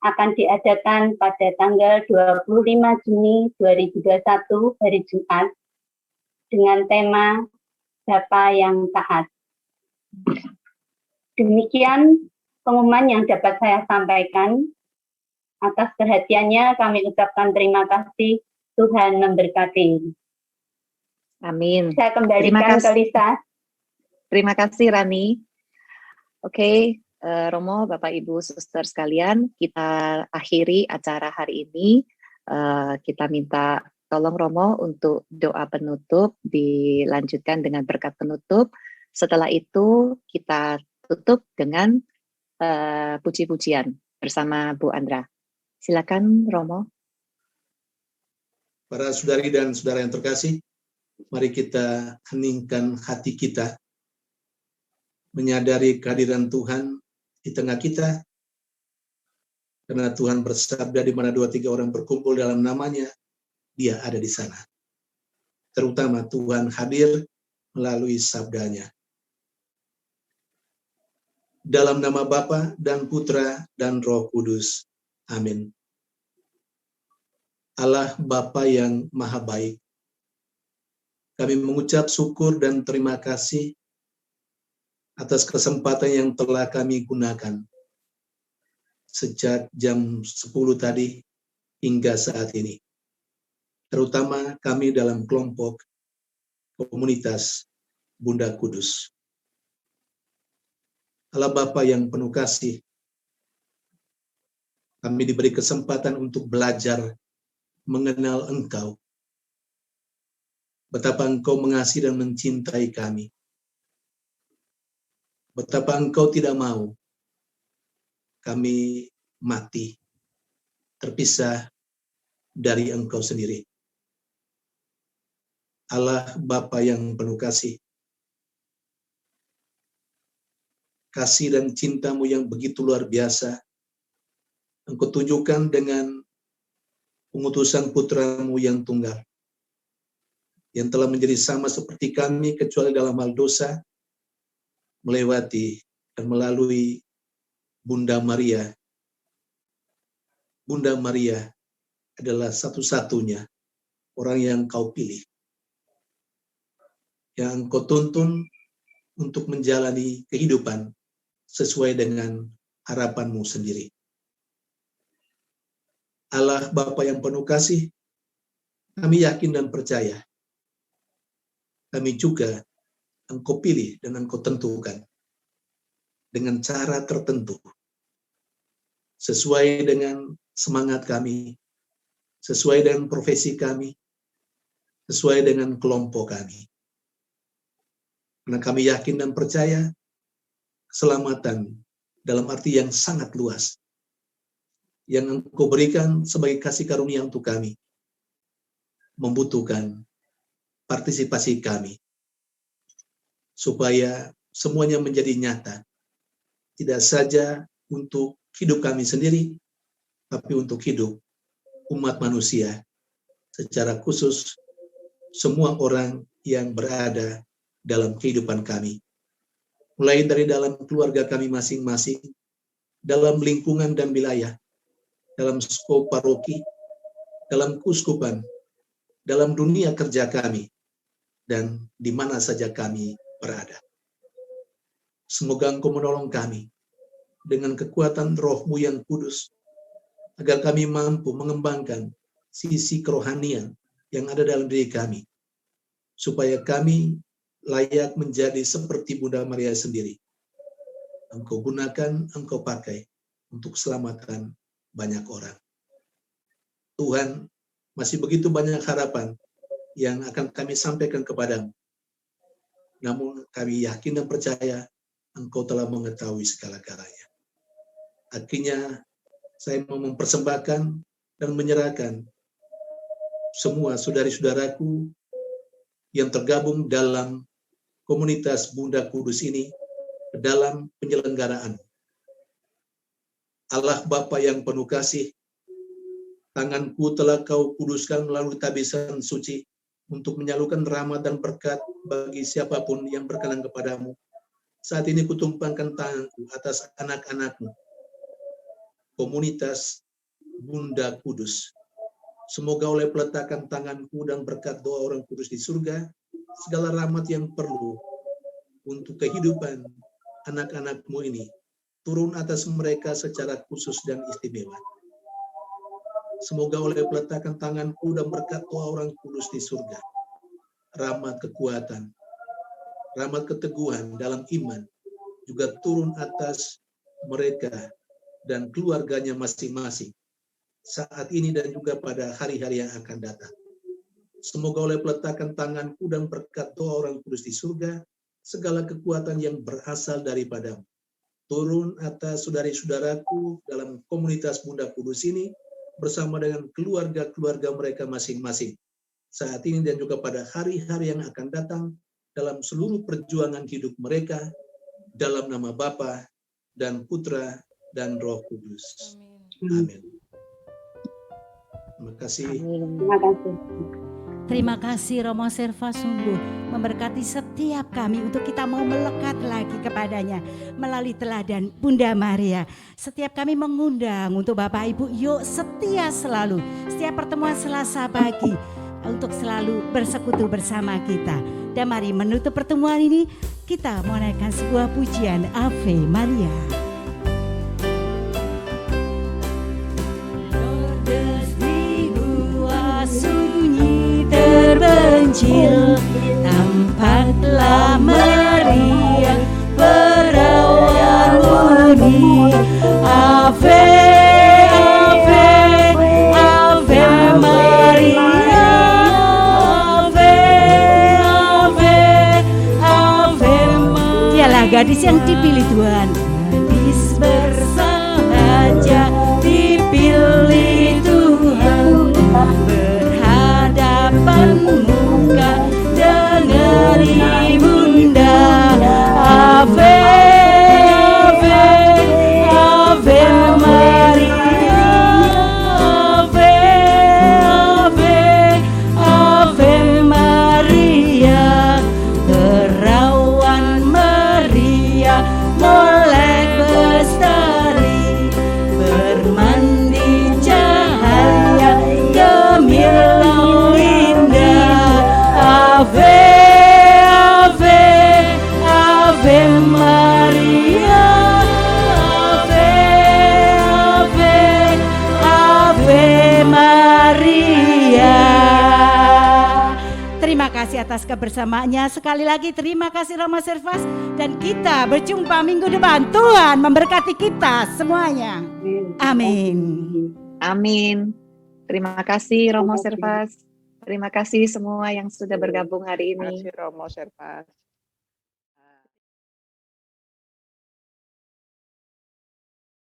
akan diadakan pada tanggal 25 Juni 2021 hari Jumat dengan tema Bapa yang Taat. Demikian pengumuman yang dapat saya sampaikan. Atas perhatiannya kami ucapkan terima kasih. Tuhan memberkati. Amin. Saya kembalikan ke Lisa. Terima kasih Rani. Oke, Romo, Bapak Ibu Suster sekalian, kita akhiri acara hari ini. Kita minta tolong Romo untuk doa penutup, dilanjutkan dengan berkat penutup. Setelah itu kita tutup dengan puji-pujian bersama Bu Andra. Silakan Romo. Para saudari dan saudara yang terkasih, mari kita heningkan hati kita, menyadari kehadiran Tuhan di tengah kita, karena Tuhan bersabda di mana 2-3 orang berkumpul dalam namanya, Dia ada di sana. Terutama Tuhan hadir melalui sabdanya. Dalam nama Bapa dan Putra dan Roh Kudus. Amin. Allah Bapa yang Maha Baik, kami mengucap syukur dan terima kasih atas kesempatan yang telah kami gunakan sejak jam 10 tadi hingga saat ini. Terutama kami dalam kelompok komunitas Bunda Kudus. Allah Bapa yang penuh kasih, kami diberi kesempatan untuk belajar mengenal Engkau. Betapa Engkau mengasihi dan mencintai kami. Betapa Engkau tidak mau kami mati, terpisah dari Engkau sendiri. Allah Bapa yang penuh kasih, kasih dan cintamu yang begitu luar biasa, Engkau tunjukkan dengan pengutusan putramu yang tunggal, yang telah menjadi sama seperti kami, kecuali dalam hal dosa, melewati dan melalui Bunda Maria. Bunda Maria adalah satu-satunya orang yang kau pilih, yang kau tuntun untuk menjalani kehidupan sesuai dengan harapanmu sendiri. Allah Bapa yang penuh kasih, kami yakin dan percaya, kami juga Engkau pilih dan Engkau tentukan dengan cara tertentu, sesuai dengan semangat kami, sesuai dengan profesi kami, sesuai dengan kelompok kami. Karena kami yakin dan percaya, keselamatan dalam arti yang sangat luas, yang Engkau berikan sebagai kasih karunia untuk kami, membutuhkan partisipasi kami, supaya semuanya menjadi nyata, tidak saja untuk hidup kami sendiri, tapi untuk hidup umat manusia, secara khusus semua orang yang berada dalam kehidupan kami. Mulai dari dalam keluarga kami masing-masing, dalam lingkungan dan wilayah, dalam skop paroki, dalam keuskupan, dalam dunia kerja kami, dan di mana saja kami berada. Semoga Engkau menolong kami dengan kekuatan Roh-Mu yang kudus, agar kami mampu mengembangkan sisi kerohanian yang ada dalam diri kami, supaya kami layak menjadi seperti Bunda Maria sendiri. Engkau gunakan, Engkau pakai untuk keselamatan banyak orang. Tuhan, masih begitu banyak harapan yang akan kami sampaikan kepadamu. Namun kami yakin dan percaya Engkau telah mengetahui segala-galanya. Akhirnya saya mau mempersembahkan dan menyerahkan semua saudari-saudaraku yang tergabung dalam komunitas Bunda Kudus ini ke dalam penyelenggaraan. Allah Bapa yang penuh kasih, tanganku telah Kau kuduskan melalui tabisan suci untuk menyalurkan rahmat dan berkat bagi siapapun yang berkenan kepadamu. Saat ini kutumpangkan tanganku atas anak-anakmu, komunitas Bunda Kudus. Semoga oleh peletakan tanganku dan berkat doa orang kudus di surga, segala rahmat yang perlu untuk kehidupan anak-anakmu ini turun atas mereka secara khusus dan istimewa. Semoga oleh peletakan tanganku dan berkat doa orang kudus di surga, rahmat kekuatan, rahmat keteguhan dalam iman juga turun atas mereka dan keluarganya masing-masing saat ini dan juga pada hari-hari yang akan datang. Semoga oleh peletakan tanganku dan berkat doa orang kudus di surga, segala kekuatan yang berasal daripadamu turun atas saudari-saudaraku dalam komunitas Bunda Kudus ini bersama dengan keluarga-keluarga mereka masing-masing saat ini dan juga pada hari-hari yang akan datang dalam seluruh perjuangan hidup mereka, dalam nama Bapa dan Putra dan Roh Kudus. Amin. Terima kasih. Terima kasih. Terima kasih Romo Serva, sungguh memberkati setiap kami untuk kita mau melekat lagi kepadanya melalui teladan Bunda Maria. Setiap kami mengundang untuk Bapak Ibu, yuk setia selalu, setiap pertemuan Selasa pagi untuk selalu bersekutu bersama kita. Dan mari menutup pertemuan ini, kita mau naikkan sebuah pujian Ave Maria. Lourdes di gua sunyi terpencil, tampaklah Maria perawan murni. Ave, Ave, Ave Maria. Gadis yang dipilih Tuhan, gadis bersahaja dipilih Tuhan, berhadapan muka dengan Ibunda. Ave, Ave, Ave Maria. Ave, Ave, Ave Maria. Perawan Maria molek bestari, bermandi cahaya gemilang indah. Ave, Ave, Ave Maria. Ave, Ave, Ave Maria. Terima kasih atas kebersamaannya. Sekali lagi terima kasih Romo Servas, dan kita berjumpa minggu depan. Tuhan memberkati kita semuanya. Amin. Amin. Terima kasih Romo Servas. Terima kasih semua yang sudah bergabung hari Terima ini. kasih Romo Servas.